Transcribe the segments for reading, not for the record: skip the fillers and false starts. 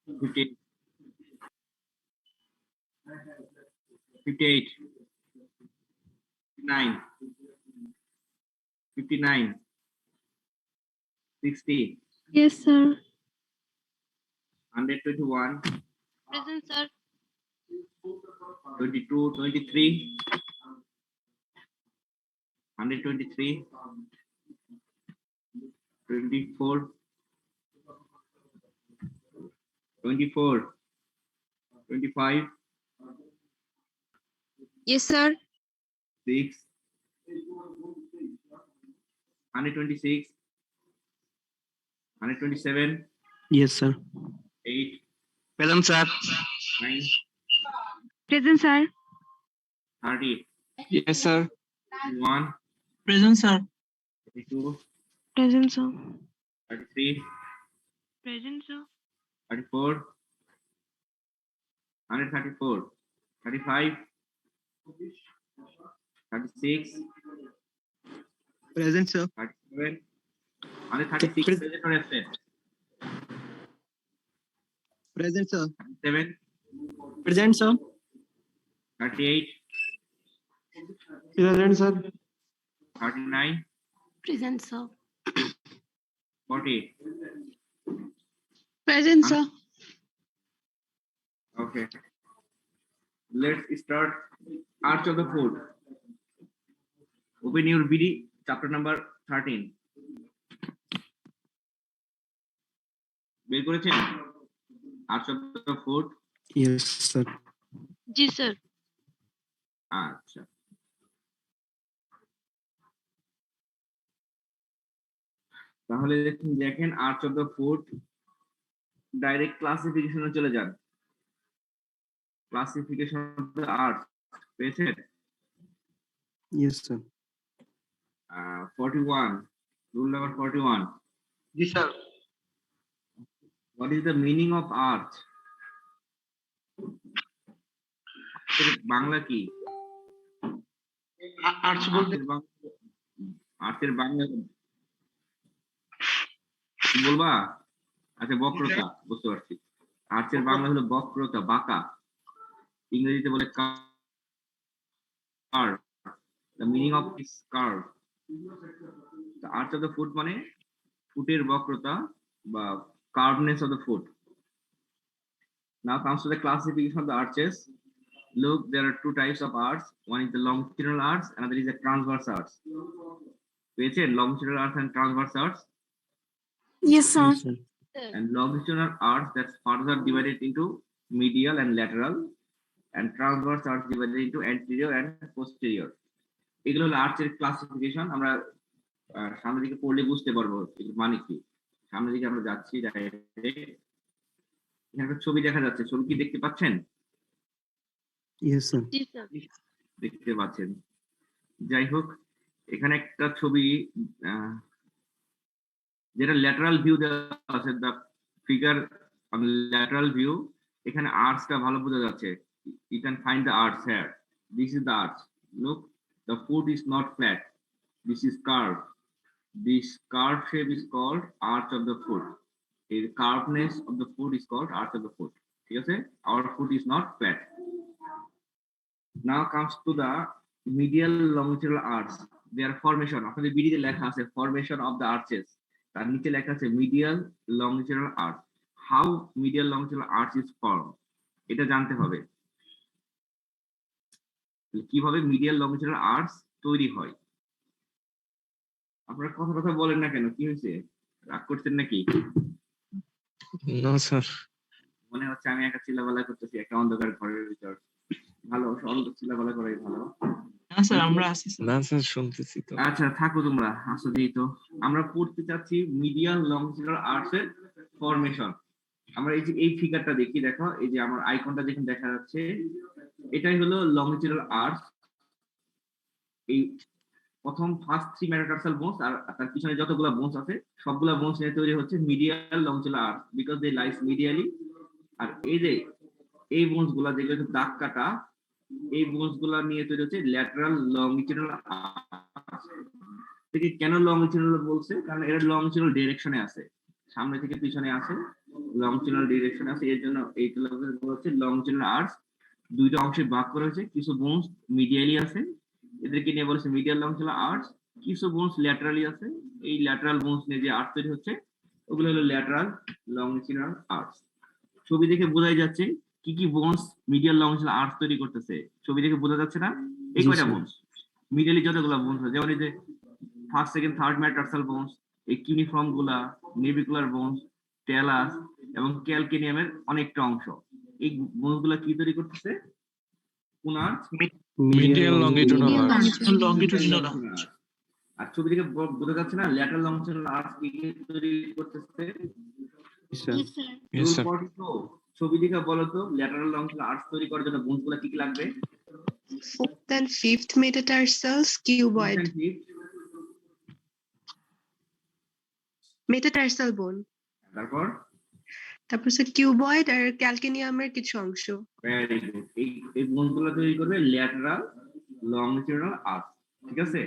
58, 58, 59, 59, 60, Yes, sir. 121, Present, sir. 22, 23, 123, 24, 24, 25, Yes, sir. 6, 126, 127, Yes, sir. 8, Present, sir. 9, Present, sir. 30, Yes, sir. 1, Present, sir. 32, Present, sir. 33, Present, sir. 34, 134, 35, 36, Present, sir. 37, 136 present or absent, Present, sir. 37, Present, sir. 38, Present, sir. 39, Present, sir. 40. Present, sir. Okay. Let's start Arch of the Food. Open your BD, chapter number 13. বের করেছেন Arch of the Food? Yes, sir. Ji, sir. আচ্ছা, তাহলে দেখেন Arch of the Food, direct ক্লাসিফিকেশনে চলে যান। Classification of the arch পেয়েছেন? Yes, sir. 41, rule number 41. Yes, sir. What is the meaning of art? Bangla কি? Arts বলতে আর্টের বাংলা কি বলবা? আচ্ছা, বক্রতা, বুঝতে পারছি। আর্টের বাংলা হলো বক্রতা, বাঁকা। ইংরেজিতে বলে curve. The meaning of is curve. The arch of the foot মানে ফুটের বক্রতা বা curveness of the foot. Now comes to the classification of the arches. Look, there are two types of arcs. One is the longitudinal arch, another is the transverse arch. পেয়েছেন longitudinal arch and transverse arch? Yes, sir. Yes, sir. And longitudinal arch that's further divided into medial and lateral, and transverse arch divided into anterior and posterior. এগুলো হলো আর্চের classification. আমরা সামনের দিকে পড়লে বুঝতে পারবো মানে কি। সামনের দিকে আমরা যাচ্ছি, এখানে একটা ছবি দেখা যাচ্ছে, ছবি কি দেখতে পাচ্ছেন? Yes, sir. Ji, sir. দেখতে পাচ্ছেন। যাই হোক, এখানে একটা ছবি যেটা ল্যাটারাল ভিউ দেওয়া আছে, the figure on lateral view, এখানে আর্চটা ভালো বোঝা যাচ্ছে। You can find the arch here. This is the arch. Look, the foot is not flat. This is curved. This curved shape is called arch of the foot. The curvedness of the foot is called arch of the foot. ঠিক আছে? Our foot is not flat. Now comes to the medial longitudinal arch. Their formation. আপনাদের বিডিতে লেখা আছে formation of the arches. তার নিচে লেখা আছে medial longitudinal arch. How medial longitudinal arch is formed? এটা জানতে হবে। কিভাবে মিডিয়াল লংজিটিউডাল আর্চ তৈরি হয়। আপনারা কথা বলেন না কেন? কি হয়েছে? রাগ করছেন নাকি? No, sir. মনে হচ্ছে আমি একা চিল্লাপাল্লা করতেছি একটা অন্ধকার ঘরের ভিতর। ভালো, চিল্লাপাল্লা করাই ভালো। না স্যার, আমরা আছি। না স্যার, শুনতেছি তো। আচ্ছা, থাকো তোমরা, আসো দিই তো। আমরা পড়তে চাচ্ছি মিডিয়াল লংজিটিউডাল আর্চের ফরমেশন। আমরা এই যে এই ফিগারটা দেখি, দেখো এই যে আমার আইকনটা যেখানে দেখা যাচ্ছে, এটাই হলো লংজিটিউডাল আর্চ। এই প্রথম ফার্স্ট 3 মেটাটার্সাল বোনস আর তার পিছনে যতগুলো বোনস আছে সবগুলা বোনস নিয়ে তৈরি হচ্ছে medial longitudinal arch, because they lies medially. আর এই যে এই বোনস গুলা যেগুলো দাগ কাটা, এই বোনস গুলা নিয়ে তৈরি হচ্ছে ল্যাটারাল লংজিটিউডাল আর্চ। কেন লংজিটিউডাল বলছে? কারণ এর লংজিটিউডাল ডিরেকশনে আছে, সামনে থেকে পিছনে আছে, লংজিটুডাল ডিরেকশন আছে, এর জন্য এইগুলো হচ্ছে লংজিটুডাল আর্চ। দুইটা অংশে ভাগ করা হয়েছে, কিছু বোনস মিডিয়ালি আছে, এদেরকে নিয়ে বলেছে মিডিয়াল লংজিটুডাল আর্চ। কিছু বোনস ল্যাটারালি আছে, এই ল্যাটারাল বোনস নিয়ে যে আর্চ তৈরি হচ্ছে ওগুলো হলো ল্যাটারাল লংজিটুডাল আর্চ। ছবি দেখে বোঝাই যাচ্ছে কি কি বোনস মিডিয়াল লংজিটুডাল আর্চ তৈরি করতেছে। ছবি দেখে বোঝা যাচ্ছে না? এই জি, কয়টা স্যার। বোনস মিডিয়ালি যতগুলো বোনস আছে, যেমন এই যে first second third metatarsal bones, এই কিউনিফর্ম গুলা, নেভিকুলার বোনস, টেলাস এবং ক্যালকেনিয়ামের অনেকটা অংশ। এই বোনস গুলা কি তৈরি করতেছে? কোন arch? Medial longitudinal Medial arch. longitudinal. আর ছবি থেকে বোঝা যাচ্ছে না ল্যাটারাল লংজিটুডাল আর্চ কি কি তৈরি করতেছে? Sir. Yes, sir. Yes, rule sir. 42, ছবি দেখে বলো তো ল্যাটারাল লংজিটুডাল আর্চ তৈরি করার জন্য বোনস গুলা কি কি লাগবে? Fourth and fifth metatarsals, cuboid. Metatarsal bone. তারপর তারপর হচ্ছে কিউবয়েড আর ক্যালকেনিয়ামের কিছু অংশ। Very good. এই বোনস গুলা তৈরি করবে ল্যাটারাল লংজিটুডাল আর্চ, ঠিক আছে?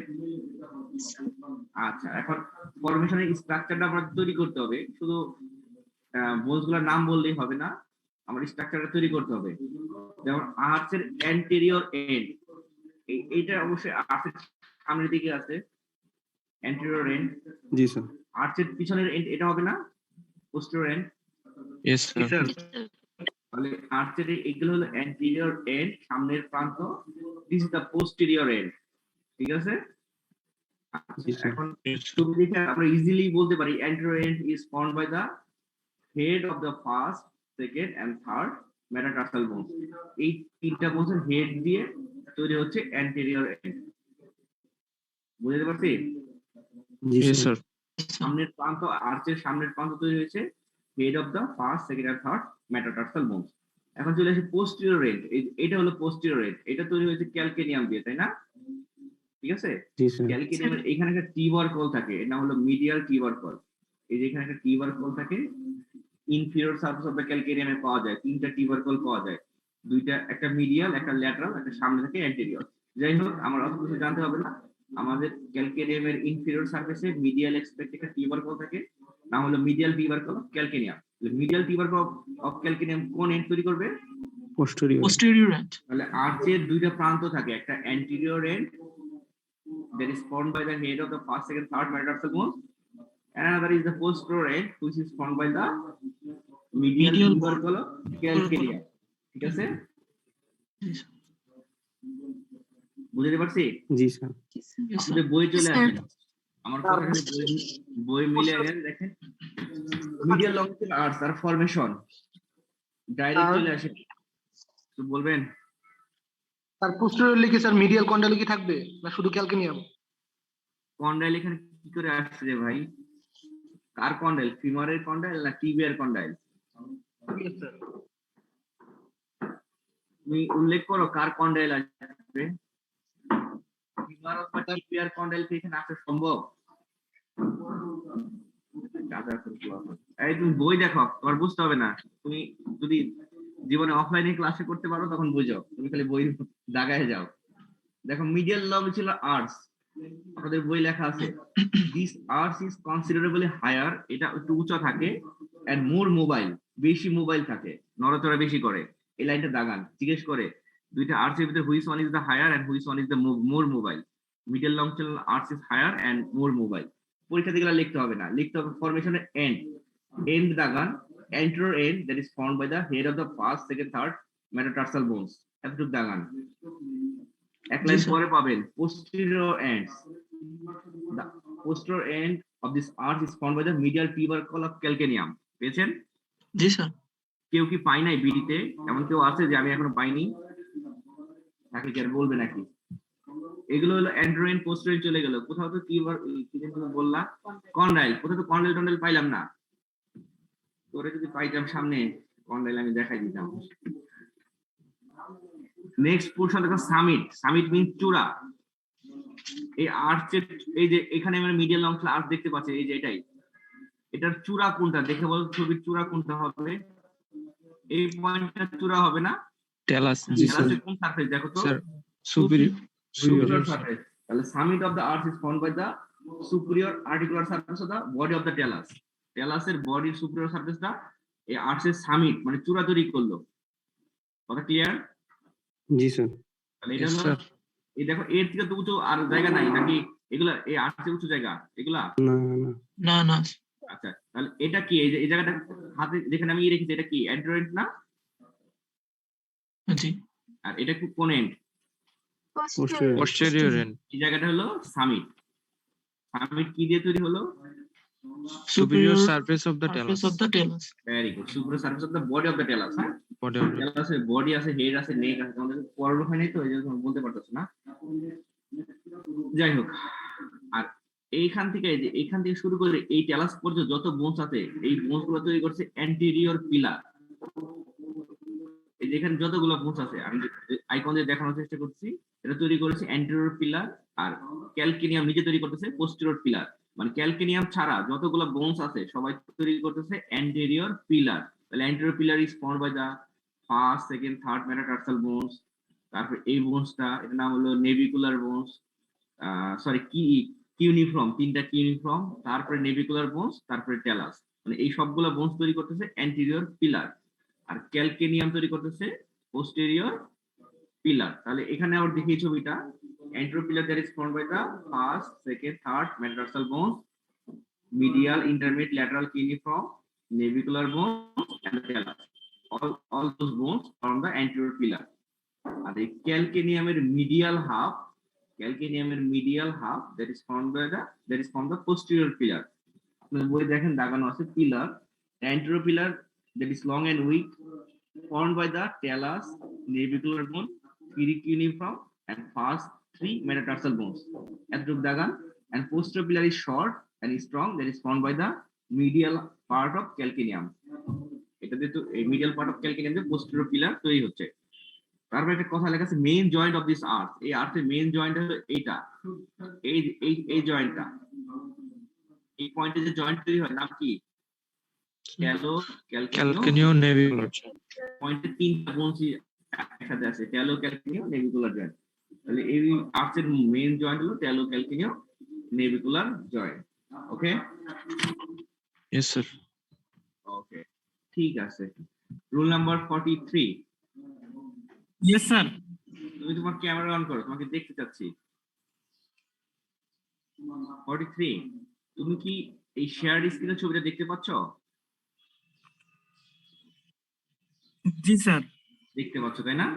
আচ্ছা, এখন ফরমেশনের স্ট্রাকচারটা আমরা তৈরি করতে হবে। শুধু বোনস গুলোর নাম বললেই হবে না, আমার স্ট্রাকচারটা তৈরি করতে হবে। যেমন আর্চের অ্যান্টেরিয়র এন্ড, এইটা অবশ্যই আর্চের সামনের দিকে আছে, অ্যান্টেরিয়র এন্ড। জি, স্যার। আর্চের পিছনের এন্ড এটা হবে না, posterior end. Yes, sir. Yes, sir. তাহলে আর্চের এগুলো হলো অ্যান্টেরিয়র এন্ড, সামনের প্রান্ত। This is the posterior end, ঠিক আছে? জি, স্যার। এখন ছবি দেখে আমরা ইজিলি বলতে পারি anterior end is formed by the head of the first, second and third metatarsal bones. এই তিনটা বোনসের হেড দিয়ে তৈরি হচ্ছে anterior end। বুঝতে পারছি? জি, স্যার। সামনের প্রান্ত, আর্চের সামনের প্রান্ত তৈরি হয়েছে head of the first, second and third metatarsal bones। এখন চলে আসি posterior end। এটা হলো posterior end, এটা তৈরি হয়েছে ক্যালকেনিয়াম দিয়ে, তাই না? ঠিক আছে? জি, স্যার। ক্যালকেনিয়ামের এখানে একটা টিউবারকল থাকে, এর নাম হলো মিডিয়াল টিউবারকল। এই যে এখানে একটা টিউবারকল থাকে, ইনফিরিয়র সারফেস অফ দ্য ক্যালকেনিয়ামে পাওয়া যায় তিনটা টিউবারকল পাওয়া যায়, দুইটা, একটা মিডিয়াল, একটা ল্যাটারাল, একটা সামনে থেকে অ্যান্টেরিয়র। যাই হোক, আমার অত কিছু জানতে হবে না। আমাদের ক্যালকেনিয়ামের ইনফিরিয়র সারফেসে মিডিয়াল এক্সপেক্ট একটা টিউবারকল থাকে, নাম হলো medial tubercle of calcaneum. Medial tubercle of calcaneum কোন এন্ড তৈরি করবে? Posterior end. তাহলে আর্চের দুইটা প্রান্ত থাকে, একটা anterior end that is formed by the head of the first, second, third metatarsal bones. Another is the posterior end, which is formed by the medial tubercle of calcaneum. ঠিক আছে? বুঝতে পারছি? জি, sir. আপনাদের বই চলে Yes, sir. আসেন, আমার কথা বই মিলে গেছে, দেখেন মিডিয়াল লংজিটুডাল আর্চ আর ফরমেশন ডাইরেক্ট চলে আসে। তো বলবেন আর পোস্টেরিয়রলি কি স্যার মিডিয়াল কন্ডালি কি থাকবে না শুধু ক্যালকেনিয়াম? কন্ডাইল এখানে কি করে আসছে রে ভাই? কার কন্ডাইল? ফিমারের কন্ডাইল না টিবিয়ার কন্ডাইল? তুমি উল্লেখ করো কার কন্ডাইল আসবে। ফিমার অথবা টিবিয়ার কন্ডাইল কি এখানে আসা সম্ভব? এই তুমি বই দেখো, তোমার বুঝতে হবে না। তুমি যদি জীবনে অফলাইনে ক্লাসে করতে পারো তখন বুঝো, তুমি খালি বই দাগায় যাও। দেখো মিডিয়াল লংজিটুডাল আর্চ আমাদের বই লেখা আছে, this arch is considerably higher, এটা একটু উঁচা থাকে, এন্ড মোর মোবাইল, বেশি মোবাইল থাকে, নড়াচড়া বেশি করে। এই লাইনটা দাগান, জিজ্ঞেস করে দুইটা আর্চের ভিতরে which one is the higher and which one is the more mobile. Medial longitudinal arch is higher and more mobile. পরীক্ষা থেকে লিখতে হবে না, লিখতে হবে ফরমেশনের এন্ড। এন্ড দাগান, anterior end that is formed by the head of the first, second, third metatarsal bones, এতটুকু দাগান। এক লাইন পরে পাবেন posterior ends. The posterior end of this arch is formed by the medial tubercle of calcaneum. পেয়েছেন? জি, sir. কেউ কি পাই নাই বিডিতে? এমন কেউ আছে যে আমি এখনো পাইনি? তাকে কি আর বলবে নাকি? এগুলো হলো anterior end, posterior end চলে গেল। কোথাও তো কি যেন তুমি বললা কন্ডাইল, কোথাও তো কন্ডাইল টন্ডাইল পাইলাম না। তোরে যদি পাইতাম সামনে কন্ডাইল আমি দেখাই দিতাম। নেক্সট পোরশন দেখো সামিট। সামিট মিন্স চূড়া। এই আর্চের এই যে এখানে আমরা মিডিয়াল লংজিটুডাল আর্চ দেখতে পাচ্ছি, এই যে এটাই, এটার চূড়া কোনটা দেখে বল, ছবির চূড়া কোনটা হবে? এই পয়েন্টটা চূড়া হবে না? টেলাস। জি, স্যার। টেলাসের কোন সারফেস দেখো তো? Sir, superior. সারফেস। তাহলে summit of the arch is formed by the superior articular surface of the body of the talus. টেলাসের বডির সুপিরিয়র সারফেসটা এই আর্টসের সামিট মানে চূড়া তৈরি করলো। কথা ক্লিয়ার? জি স্যার। তাহলে এটা Yes, হলো, sir. এই দেখো এর থেকে তো উঁচু আর জায়গা নাই নাকি? এগুলা এই আর্টসের উঁচু জায়গা এগুলা? না না না আচ্ছা, তাহলে এটা কি? এই যে এই জায়গাটা হাতে যেখানে আমি রেখেছি এটা কি অ্যান্ড্রয়েড না? জি আর এটা কি কোন এন্ড? posterior end এই জায়গাটা হলো সামিট। সামিট কি দিয়ে তৈরি হলো? superior surface of the talus very good, super surface of the body of the tell us. হ্যাঁ, body of the টেলাসের বডি আছে, হেড আছে, নেক আছে, তোমাদের পড়ানো হয়নি তো এই জন্য তোমরা বলতে পারতেছো না। যাই হোক, আর এইখান থেকে শুরু করে এই টেলাস পর্যন্ত যত বোনস আছে এই বোনস গুলো তৈরি করছে অ্যান্টেরিয়র পিলার। এই যেখানে যতগুলো বোনস আছে আমি আইকন দিয়ে দেখানোর চেষ্টা করছি, এটা তৈরি করেছে অ্যান্টেরিয়র পিলার, আর ক্যালকেনিয়াম নিজে তৈরি করতেছে পোস্টেরিয়র পিলার। মানে ক্যালকেনিয়াম ছাড়া যতগুলো বোনস আছে সবাই তৈরি করতেছে অ্যান্টেরিয়র পিলার। তাহলে anterior pillar is formed by the first, second, third metatarsal bones. তারপর এই বোনসটা, এটার নাম হলো নেভিকুলার বোনস, সরি কিউনিফর্ম, তিনটা কিউনিফর্ম, তারপরে নেভিকুলার বোনস, তারপরে টেলাস। মানে এই সবগুলো বোনস তৈরি করতেছে অ্যান্টেরিয়র পিলার, আর ক্যালকেনিয়াম তৈরি করতেছে পোস্টেরিয়র পিলার। তাহলে এখানে আবার দেখি এই ছবিটা, anterior pillar that is formed by the first, second, third metatarsal bones, medial, intermediate, lateral cuneiform, navicular bones, and talus. All those bones form the anterior pillar. আর এই ক্যালকেনিয়ামের medial half that is formed the posterior pillar. আপনাদের বই দেখেন দাগানো আছে pillar, anterior pillar that is long and weak formed by the talus, navicular bone, cuneiform, and first three metatarsal bones. এতটুকু Dagan. And posterior pillar is short and strong that is formed by the medial part of calcaneum. এটা দিয়ে তো এই medial part of calcaneum দিয়ে posterior pillar তৈরি হচ্ছে। তারপর একটা কথা লেখা আছে মেইন জয়েন্ট অফ দিস আর্থ। এই আর্থের মেইন জয়েন্ট হলো এইটা, এই জয়েন্টটা, এই পয়েন্টে যে জয়েন্ট তৈরি হয় নাম কি? calcaneo navicular পয়েন্টে তিনটা বোনস একসাথে আছে, ট্যালো ক্যালকেনিও নেভিকুলার জয়েন্ট। তাহলে এই আর্থের মেইন জয়েন্ট হলো ট্যালো ক্যালকেনিও নেভিকুলার জয়েন্ট। ওকে yes sir ওকে ঠিক আছে। Rule number 43। yes sir তুমি তোমার ক্যামেরা অন করো, তোমাকে দেখতে চাচ্ছি। 43, তুমি কি এই শেয়ার স্ক্রিনের ছবিটা দেখতে পাচ্ছ? জি স্যার দেখতে পাচ্ছ তাই না?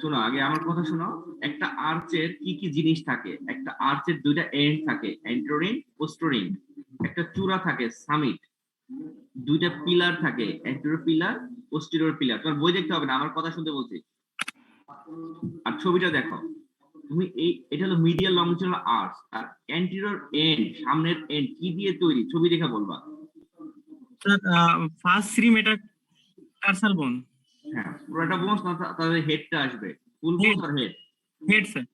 শোনো, আগে আমার কথা শোনো। একটা আর্চের কি কি জিনিস থাকে? একটা আর্চের দুইটা এন্ড থাকে, অ্যান্টেরিয়র, পোস্টেরিয়র। একটা চূড়া থাকে, সামিট। দুইটা পিলার থাকে, অ্যান্টেরিয়র পিলার, পোস্টেরিয়র পিলার। তোমার বই দেখতে হবে না, আমার কথা শুনতে বলছি। আর ছবিটা দেখো তুমি, এটা হলো মিডিয়াল লংজিটিউডাল আর্চ, আর অ্যান্টেরিয়র এন্ড, সামনের এন্ড কি দিয়ে তৈরি? ছবি দেখে বলবা। স্যার ফার্স্ট 3 মেটাটার্সাল বোন। হ্যাঁ, পুরোটা বোনস না, তাহলে হেডটা আসবে, ফুল বোনস আর হেড। Head sir.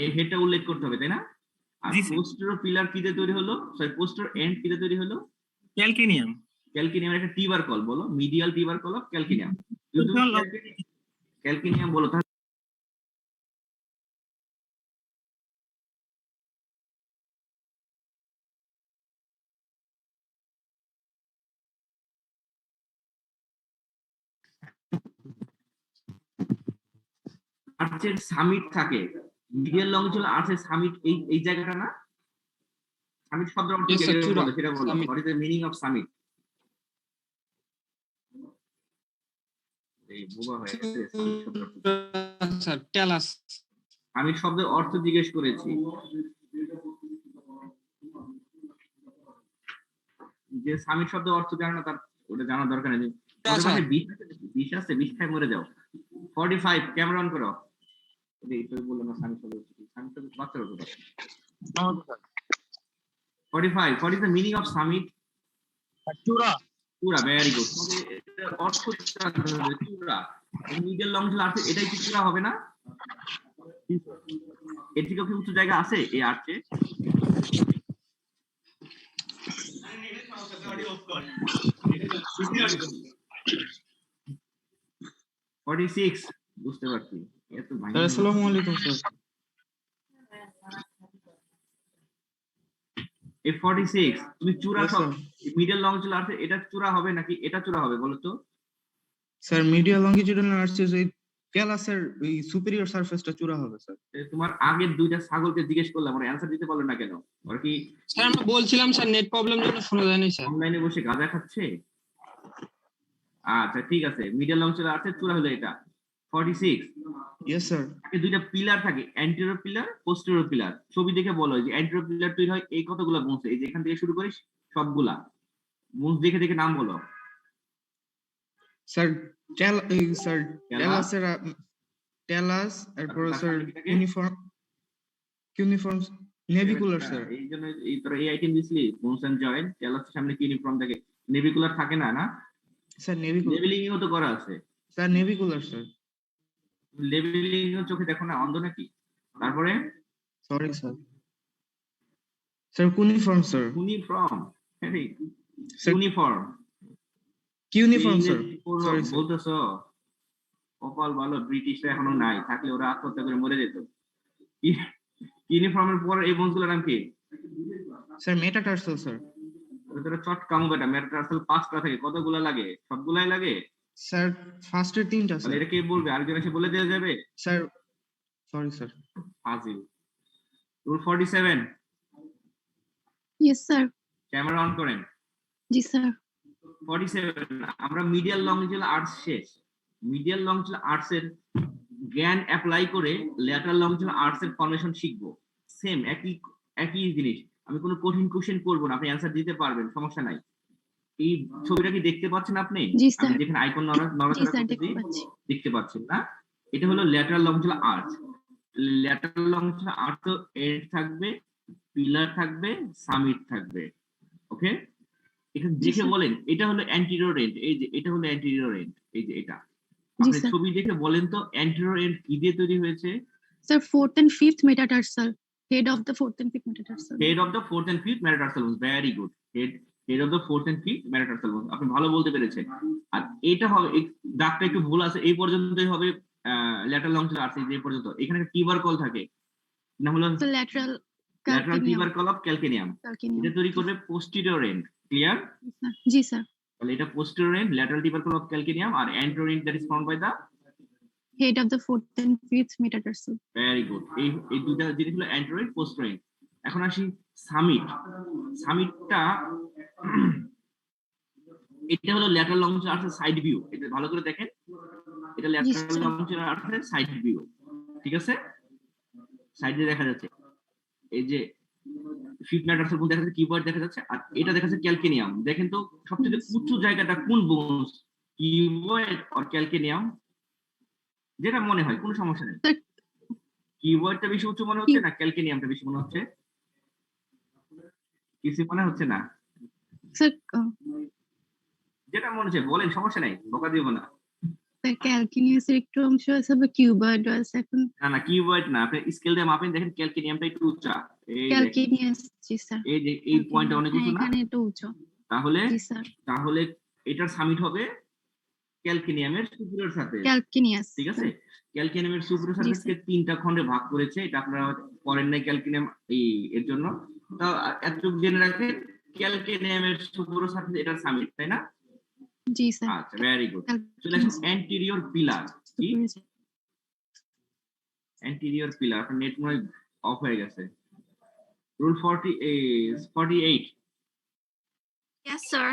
এই হেডটা উল্লেখ করতে হবে তাই না? আর জি, স্যার। পোস্টেরিয়র পিলার কি দিয়ে তৈরি হলো? সরি, পোস্টেরিয়র এন্ড কি দিয়ে তৈরি হলো? ক্যালকেনিয়াম। ক্যালকেনিয়ামের একটা টিবার কল বলো, মিডিয়াল টিবার কল অফ ক্যালকেনিয়াম। যদি ক্যালকেনিয়াম বলো তাহলে আর্চের সামিট থাকে, মিডিয়াল লংজিটিউডাল আর্চের সামিট এই জায়গাটা না? সামিট শব্দের অর্থ কি? সেটা বলো। What is the meaning of summit? এই বোবা হয়ে গেছে, সামিট শব্দের অর্থ কি? স্যার টেলাস সামিট শব্দের অর্থ জিজ্ঞেস করেছি। যে সামিট শব্দের অর্থ জানে না তার ওটা জানার দরকার নেই। বিষ আছে, বিষ খাই মরে যাও। 45, ক্যামেরা অন করো। এটা বললো না সামিট শব্দ, সামিট শব্দ বাচ্চার কথা। 45, what is the meaning of summit? চূড়া। চূড়া, ভেরি গুড। অর্থ চূড়া, মিডল লংজিটিউডাল আর্চে এটাই কি চূড়া হবে না? এর থেকে কি উঁচু জায়গা আছে এই আর্চে? বুঝতে পারছি। আসসালামু আলাইকুম স্যার F46 তুমি চূড়া সব মিডল লংজিচুডাল আর্থে এটা চূড়া হবে নাকি এটা চূড়া হবে বলো তো? স্যার মিডিয়াল লংগিটিউডাল আর্চেস ওই ক্যালাসের ওই সুপিরিয়র সারফেসটা চূড়া হবে স্যার। তোমার আগের দুইটা ছাগলকে জিজ্ঞেস করলাম ওরা অ্যানসার দিতে পারলো না কেন? ওরা কি স্যার আমরা বলছিলাম স্যার নেট প্রবলেম জন্য শোনা যায়নি স্যার। অনলাইনে বসে গাঁজা খাচ্ছে? আচ্ছা ঠিক আছে, মিডল লংজিচুডাল আর্থের চূড়া হলো এটা 46। Yes sir. দুইটা পিলার থাকে, অ্যান্টেরিয়র পিলার, পোস্টেরিয়র পিলার। ছবি দেখে বলো যে অ্যান্টেরিয়র পিলার তৈরি হয় এই কতগুলা বোনস, এই যে এখান থেকে শুরু করিস সবগুলা বোনস দেখে দেখে নাম বলো। স্যার স্যার টেলাসের টেলাস এরপর স্যার ইউনিফর্ম নেভিকুলার স্যার। এই জন্য এই তোরা এই আইটেম দিছিলি বোনস এন্ড জয়েন্ট। টেলাসের সামনে কি ইউনিফর্ম থাকে? নেভিকুলার থাকে না? না স্যার নেভিকুলার। লেবেলিংও তো করা আছে স্যার নেভিকুলার স্যার। লেবেলিং চোখে দেখো না, অন্ধ নাকি? তারপরে sorry sir. Sir cuneiform sir. Uniform, sir uniform uniform sir. Sorry sir. বলতেছো কপাল ভালো, ব্রিটিশরা এখনো নাই, থাকলে ওরা আত্মহত্যা করে মরে যেত। ইউনিফর্মের পর এই বোনসগুলোর নাম কি? Sir metatarsal sir. তোরা চটকামো বেটা, মেটাটার্সাল 5টা থাকে, কতগুলা লাগে? সবগুলাই লাগে স্যার ফার্স্টের 3টা তাহলে স্যার। এটা কে বলবে? আরেকজন এসে বলে দেওয়া যাবে? Sir sorry sir. Fazil. Rule 47 Yes, sir. Camera on করেন। जी, sir. 47 আমরা মিডিয়াল লংজিচুডাল আর্টস শেষ। মিডিয়াল লংজিচুডাল আর্টস এর জ্ঞান অ্যাপ্লাই করে ল্যাটারাল লংজিচুডাল আর্টস এর ফরমেশন শিখবো। সেম একই জিনিস। আমি কোনো কঠিন কোশ্চেন করব না, আপনি অ্যানসার দিতে পারবেন, সমস্যা নাই। এই ছবিটা কি দেখতে পাচ্ছেন আপনি? জি, স্যার। আমি যেখানে আইকন জি, নড়াচড়া স্যার, করতেছি দেখতে পাচ্ছি। দেখতে পাচ্ছেন না? এটা হলো ল্যাটারাল লংজিচুডাল আর্চ। ল্যাটারাল লংজিচুডাল আর্চ তো এন্ড থাকবে, পিলার থাকবে, সামিট থাকবে। ওকে, এখানে জি, দেখে স্যার। বলেন এটা হলো অ্যান্টিরিয়র এন্ড। এই যে এটা হলো অ্যান্টিরিয়র এন্ড, এই যে এটা। জি, আপনি স্যার। ছবি দেখে বলেন তো অ্যান্টিরিয়র এন্ড কি দিয়ে তৈরি হয়েছে? Sir, 4th and 5th metatarsal. Head of the 4th and 5th metatarsal. Head of the 4th and 5th metatarsal bones, very good. Head of the 4th and 5th metatarsal bones, আপনি ভালো বলতে পেরেছেন। আর এটা হবে, এই দাগটা একটু ভুল আছে, এই পর্যন্তই হবে ল্যাটারাল লংজিচুডাল আর্চ, এই পর্যন্ত। এখানে টিউবারকল থাকে, না হলো The lateral lateral calcaneum. Tubercle of calcaneum. Calcaneum. এটা তৈরি করবে পোস্টেরিয়র এন্ড। ক্লিয়ার? जी, sir. তাহলে এটা posterior end, lateral tubercle of calcaneum, আর anterior end that is found by the Head of the 4th and 5th metatarsal. Very good. এই দুইটা জিনিস হলো অ্যান্টেরিয়র পোস্টেরিয়র। এখন আসি সামিট। সামিটটা এটা হলো ল্যাটারাল লংজিচুডাল আর্চের সাইড ভিউ। এটা ভালো করে দেখেন, এটা ল্যাটারাল sir. লংজিচুডাল আর্চের সাইড ভিউ। ঠিক আছে, সাইডে দেখা যাচ্ছে এই যে ফিফথ মেটাটার্সাল বোন দেখা যাচ্ছে, কিউবয়েড দেখা যাচ্ছে, আর এটা দেখা যাচ্ছে ক্যালকেনিয়াম। দেখেন তো সবচেয়ে উঁচু জায়গাটা কোন বোনস, কিউবয়েড আর ক্যালকেনিয়াম? যেটা মনে হয়, কোনো সমস্যা নেই। Sir, কিউবয়েডটা বেশি উঁচু মনে হচ্ছে না ক্যালকেনিয়ামটা বেশি মনে হচ্ছে? কিছু মনে হচ্ছে না? sir, যেটা মনে হচ্ছে বলেন, সমস্যা নাই, বকা দিব না। the calcaneus একটু অংশ আছে বা cuboid আছে এখন না কিউবয়েড না, আপনি স্কেল দিয়ে মাপেন, দেখেন ক্যালকেনিয়ামটা একটু উঁচা। এই দেখেন, calcaneus জি স্যার এই যে এই পয়েন্টটা অনেক উঁচু না? এখানে একটু উঁচু তাহলে জি স্যার তাহলে এটার সামিট হবে ক্যালকেনিয়ামের সুপিরিয়র সাথে। calcaneus ঠিক আছে, ক্যালকেনিয়ামের সুপিরিয়র জি, সারফেসকে 3টা খণ্ডে ভাগ করেছে। এটা আপনারা পড়েন নাই ক্যালকেনিয়াম এর জন্য, তো এতটুকু জেনে রাখেন ক্যালকেনিয়ামের সুপিরিয়র সারফেস এটার সামিট, তাই না? জি স্যার আচ্ছা, ভেরি গুড। চলে আসুন অ্যান্টেরিয়র পিলার। কি অ্যান্টেরিয়র পিলার? আপনার নেট মনে অফ হয়ে গেছে। রুল 48। Yes, sir.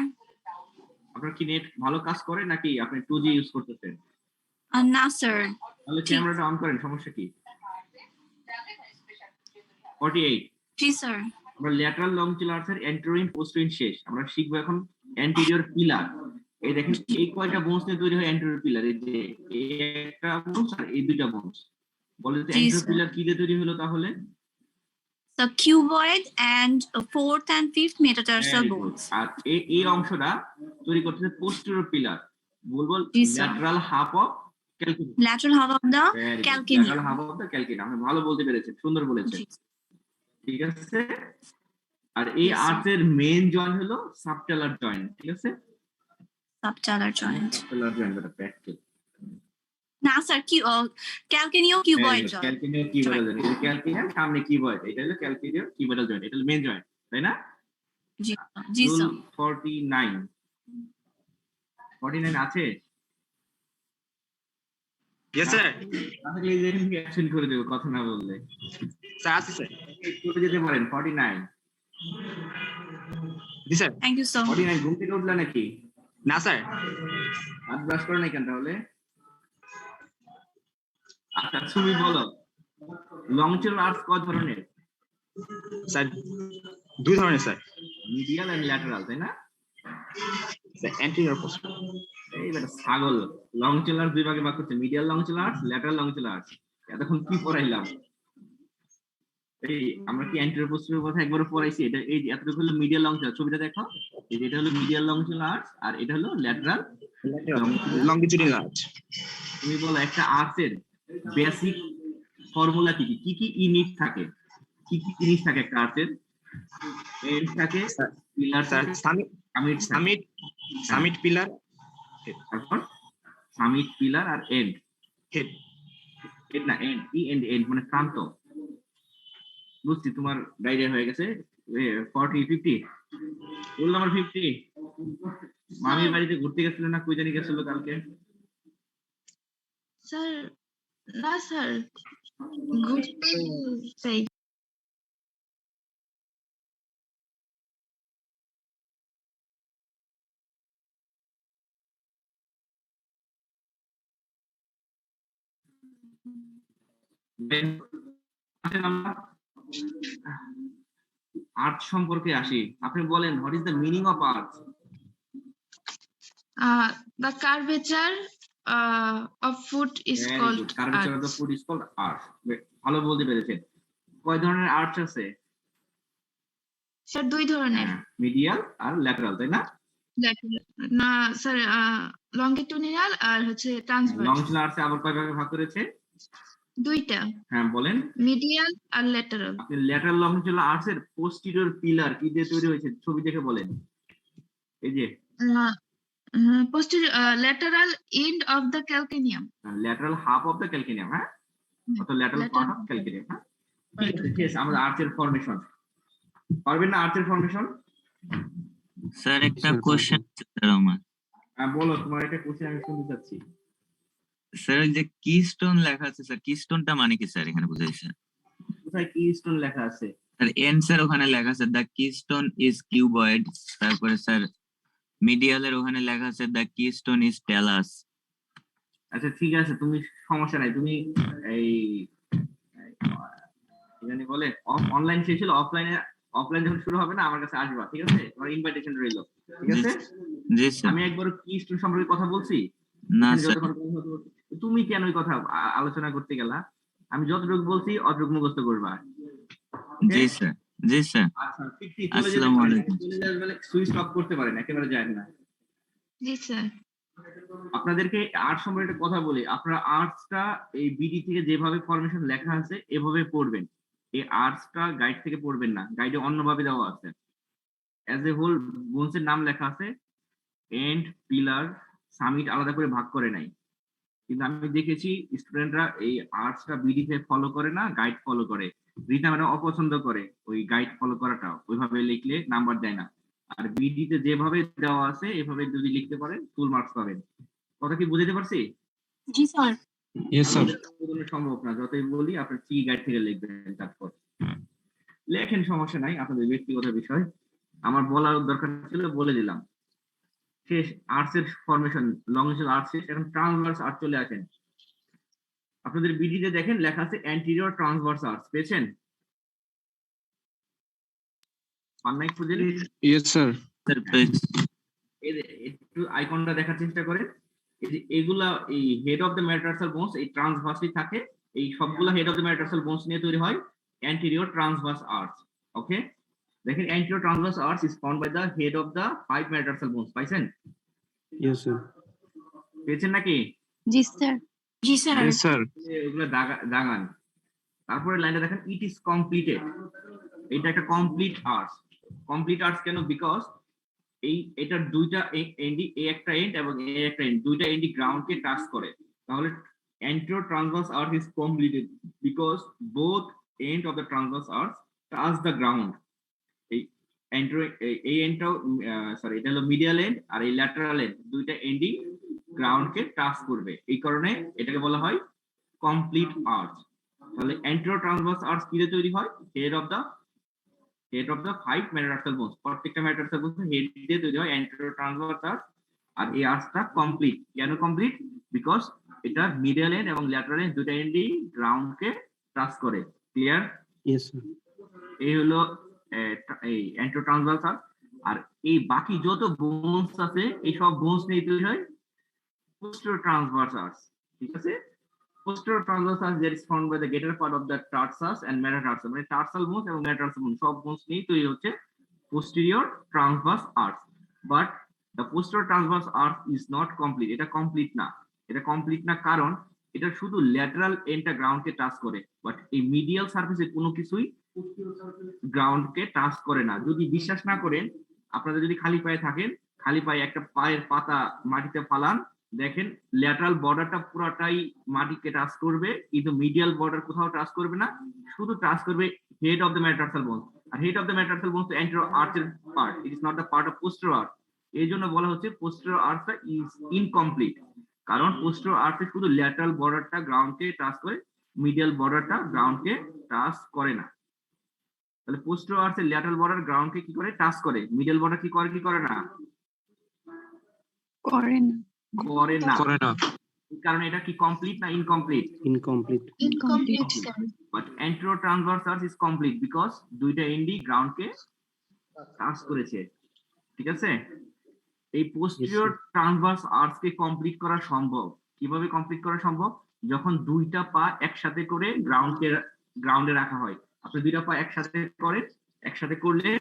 আপনার কি নেট ভালো কাজ করে নাকি আপনি 2G ইউজ করতেছেন? No, sir. তাহলে ক্যামেরাটা অন করেন, সমস্যা কি? 48 Ji, sir. আমরা ল্যাটারাল লংজিচুডাল আর্চের অ্যান্টেরিয়র পোস্টেরিয়র শেষ। আমরা শিখবো এখন অ্যান্টেরিয়র পিলার। এই দেখেন এই কয়টা বোনস নিয়ে তৈরি হয় অ্যান্টেরিয়র পিলার? এই যে এই একটা বোনস আর এই দুইটা বোনস। বলে তো অ্যান্টেরিয়র পিলার কি দিয়ে তৈরি হলো তাহলে? The cuboid and 4th and 5th metatarsal Very good. bones. আর এই অংশটা তৈরি করতেছে পোস্টেরিয়র পিলার। বলবো জি, sir. Lateral half of calcaneum. Lateral half of the calcaneum. Lateral half of the calcaneum. আপনি ভালো বলতে পেরেছেন, সুন্দর বলেছেন। Ji, ঠিক আছে, আর এই Yes, sir. আর্চের মেইন জয়েন্ট হলো সাবটেলার জয়েন্ট। ঠিক আছে, subtalar joint. সাবটেলার জয়েন্ট এটা practice. Now, sir, calcaneal cuboid joint. Calcaneum cuboidal joint. এই ক্যালকেনিয়াম সামনে কিউবয়েড, এটা হলো ক্যালকেনিয়াম কিউবয়েডাল জয়েন্ট, এটা হলো মেইন জয়েন্ট, তাই না? जी রুল sir. 49 আছে? Yes sir. তাহলে এই যে এখান থেকে অ্যাকশন করে দেবো কথা না বললে। স্যার আছে স্যার। করে যেতে পারেন 49। জি স্যার। Thank you sir. 49 ঘুম থেকে উঠলা নাকি? না স্যার। হাত ব্রাশ করো নাই কেন তাহলে? আচ্ছা তুমি বলো লংচুলার আর্টস কত ধরনের? স্যার 2 ধরনের স্যার। মিডিয়াল এন্ড ল্যাটারাল, তাই না? Sir anterior posterior. এই বেটা ছাগল, লংচুলার দুই ভাগে ভাগ করছে, medial লংচুলার arts, lateral longitudinal arts. এতক্ষণ কি পড়াইলাম? এই আমরা কি অ্যান্টেরিয়র পোস্টেরিয়র কথা একবার পড়াইছি? এটা এই যে এতটুকু হলো মিডিয়াল লংচুলার, ছবিটা দেখো, এই যে এটা হলো মিডিয়াল লংচুলার আর্টস আর এটা হলো ল্যাটারাল লংগিটিউডিনাল আর্চ। তুমি বলো একটা আর্টসের বেসিক ফর্মুলা কি কি? কি কি ইউনিট থাকে? কি কি জিনিস থাকে একটা আর্টসের? এন্ড থাকে, পিলার স্যার থাকে, সামিট সামিট থাকে, সামিট সামিট পিলার তারপর সামিট পিলার আর এন্ড। হেড। এন্ড না এন্ড, ই এন্ড এন্ড মানে প্রান্ত। বুঝছি তোমার ডায়রিয়া হয়ে গেছে 40 50 রোল নাম্বার 50। মামির বাড়িতে ঘুরতে গেছিল না, কই জানি গেছিল কালকে? স্যার না স্যার, ঘুরতে চাই। আর্ট সম্পর্কে আসি, আপনি বলেন what is the meaning of art? The curvature of foot is called curvature of the arch. Foot is called art. ভালো বলতে পেরেছেন। কয় ধরনের আর্ট আছে? স্যার 2 ধরনের। মিডিয়াল আর ল্যাটারাল, তাই না? না স্যার, লংগিটুডিনাল আর হচ্ছে ট্রান্সভার্স। লংচুলার আর্টস আবার কয় ভাগে ভাগ করেছে? 2টা, হ্যাঁ বলেন। মিডিয়াল আর ল্যাটারাল। আপনি ল্যাটারাল লংচুলার আর্টস এর পোস্টিরিয়র পিলার কি দিয়ে তৈরি হয়েছে ছবি দেখে বলেন। এই যে lateral end of the calcaneum. Lateral half of the calcaneum, হ্যাঁ, অত ল্যাটারাল পার্ট অফ ক্যালকেনিয়াম, হ্যাঁ ঠিক আছে। ঠিক আছে, আমাদের আর্চের ফরমেশন পারবেন না? আর্চের ফরমেশন স্যার একটা কোশ্চেন স্যার আমার। বলো, তোমার একটা কোশ্চেন আমি শুনতে চাচ্ছি। স্যার ওই যে কিস্টোন লেখা আছে স্যার, কিস্টোনটা মানে কি স্যার এখানে বুঝাইছে? কোথায় কি স্টোন লেখা আছে? স্যার এন্সার ওখানে লেখা আছে দ্য কিস্টোন ইজ কিউবয়েড, তারপরে স্যার মিডিয়ালের ওখানে লেখা আছে দ্য কিস্টোন ইজ টেলাস। আচ্ছা ঠিক আছে, তুমি সমস্যা নাই, তুমি এই জানি বলে অনলাইন শেষ হলো, অফলাইন যখন শুরু হবে না আমার কাছে আসবা, ঠিক আছে? তোমার ইনভাইটেশন রইলো, ঠিক আছে? জি স্যার। আমি একবার কি স্টোন সম্পর্কে কথা বলছি না এখানে স্যার। যতক্ষণ কথা বলছি, তুমি কেন ওই কথা আলোচনা করতে গেলা? আমি যতটুকু বলছি অতটুকু মুখস্থ করবা। জি স্যার। জি স্যার। আচ্ছা ঠিক আসসালামু আলাইকুম। সুইচ অফ করতে পারেন, একেবারে যায় না। জি স্যার। আপনাদেরকে আর্ট সম্পর্কে একটা কথা বলি, আপনারা আর্টসটা এই বিডি থেকে যেভাবে ফরমেশন লেখা আছে এভাবে পড়বেন। এই আর্টসটা গাইড থেকে পড়বেন না, গাইডে অন্যভাবে দেওয়া আছে। অ্যাজ এ হোল বোনসের নাম লেখা আছে, এন্ড পিলার সামিট আলাদা করে ভাগ করে নাই। কিন্তু আমি দেখেছি স্টুডেন্টরা এই আর্টসটা বিডি তে ফলো করে না, গাইড ফলো করে। রীতা ম্যাডাম অপছন্দ করে ওই গাইড ফলো করাটা, ওইভাবে লিখলে নাম্বার দেয় না। আর বিডি তে যেভাবে দেওয়া আছে এভাবে যদি লিখতে পারেন ফুল মার্কস পাবেন। কথা কি বুঝাতে পারছি? জি স্যার। Yes sir. সম্ভব না, যতই বলি আপনার কি গাইড থেকে লিখবেন, তারপর লেখেন, সমস্যা নাই, আপনাদের ব্যক্তিগত বিষয়। আমার বলার দরকার ছিল, বলে দিলাম। শেষ আর্টস এর ফরমেশন, লংচুলার আর্টস শেষ, এখন ট্রান্সভার্স আর্ট চলে আসেন। আপনাদের বিডিতে দেখেন লেখা আছে অ্যান্টিরিয়র ট্রান্সভার্স আর্টস, পেয়েছেন? পান নাই খুঁজে? Yes sir. Sir please. একটু আইকনটা দেখার চেষ্টা করেন। এই যে এগুলা এই head of the metatarsal bones এই ট্রান্সভার্সই থাকে, এই সবগুলা head of the metatarsal bones নিয়ে তৈরি হয় অ্যান্টিরিয়র ট্রান্সভার্স আর্টস। ওকে, দেখেন anterior transverse arches is found by the head of the 5 metatarsal bones. পাইছেন? Yes sir. পেয়েছেন নাকি? জি স্যার। জি স্যার। Yes sir. এগুলো দাগান। তারপরে লাইনটা দেখেন, ইট ইজ কমপ্লিটেড। এটা একটা কমপ্লিট আর্টস। কমপ্লিট আর্টস কেন? বিকজ এটার দুইটা এন্ডি, এ একটা এন্ড এবং এ একটা এন্ড, দুইটা এন্ডি গ্রাউন্ডকে টাচ করে। তাহলে anterior transverse arch is completed because both end of the transverse arch touch the ground. এই এই এন্ডটাও সরি এটা হলো মিডিয়াল এন্ড আর এই ল্যাটারাল এন্ড দুইটা এন্ডই গ্রাউন্ডকে টাচ করবে, এই কারণে এটাকে বলা হয় কমপ্লিট আর্চ। তাহলে অ্যান্টেরো ট্রান্সভার্স আর্চ কি দিয়ে তৈরি হয়? Head of the 5 metatarsal bones, প্রত্যেকটা মেটাটার্সাল বোনস হেড দিয়ে তৈরি হয় অ্যান্টেরো ট্রান্সভার্স আর্চ। আর এই আর্চটা কমপ্লিট, কেন কমপ্লিট? বিকজ এটা মিডিয়াল এন্ড এবং ল্যাটারাল এন্ড দুইটা এন্ডই গ্রাউন্ডকে টাচ করে। ক্লিয়ার? Yes, sir. এই হলো এই অ্যান্টেরো ট্রান্সভার্স আর্চ। আর এই বাকি যত বোনস আছে এই সব বোনস নিয়ে তৈরি হয় posterior transverse arch, ঠিক আছে? posterior transverse arch that is formed by the greater part of the tarsus and metatarsal, মানে tarsal bones এবং metatarsal bones সব bones নিয়ে তৈরি হচ্ছে posterior transverse arch, but the posterior transverse arch is not complete, এটা complete না। এটা complete না কারণ এটা শুধু ল্যাটারাল এন্ডটা গ্রাউন্ডকে টাচ করে, বাট এই মিডিয়াল সারফেসে কোনো কিছুই গ্রাউন্ডকে টাচ করে না। যদি বিশ্বাস না করেন, আপনারা যদি খালি পায়ে থাকেন, খালি পায়ে একটা পায়ের পাতা মাটিতে ফালান, দেখেন ল্যাটারাল বর্ডারটা পুরোটাই মাটিকে টাচ করবে, কিন্তু মিডিয়াল বর্ডার কোথাও টাচ করবে না, শুধু টাচ করবে head of the metatarsal bones. আর head of the metatarsal bones তো অ্যান্টেরো আর্চের part, it is not the part of posterior arch. এই জন্য বলা হচ্ছে পোস্টেরিয়র আর্চটা ইজ ইনকমপ্লিট, কারণ পোস্টেরিয়র আর্চে শুধু ল্যাটারাল বর্ডারটা গ্রাউন্ডকে টাচ করে, মিডিয়াল বর্ডারটা গ্রাউন্ডকে টাচ করে না। তাহলে পোস্টেরিয়র আর্চের ল্যাটারাল বর্ডার গ্রাউন্ডকে কি করে? টাচ করে। মিডিয়াল বর্ডার কি করে? কি করে না? করে না। করে না। করে না। কারণ এটা কি কমপ্লিট না incomplete? Incomplete. Incomplete. But antero transverse arch is complete because দুইটা এন্ডই গ্রাউন্ডকে টাচ করেছে, ঠিক আছে? এই পোস্টেরিয়র ট্রান্সভার্স আর্চকে কমপ্লিট করা সম্ভব। কিভাবে কমপ্লিট করা সম্ভব? যখন দুইটা পা একসাথে করে গ্রাউন্ডে রাখা হয়। আপনি দুইটা পা একসাথে করেন, একসাথে করলে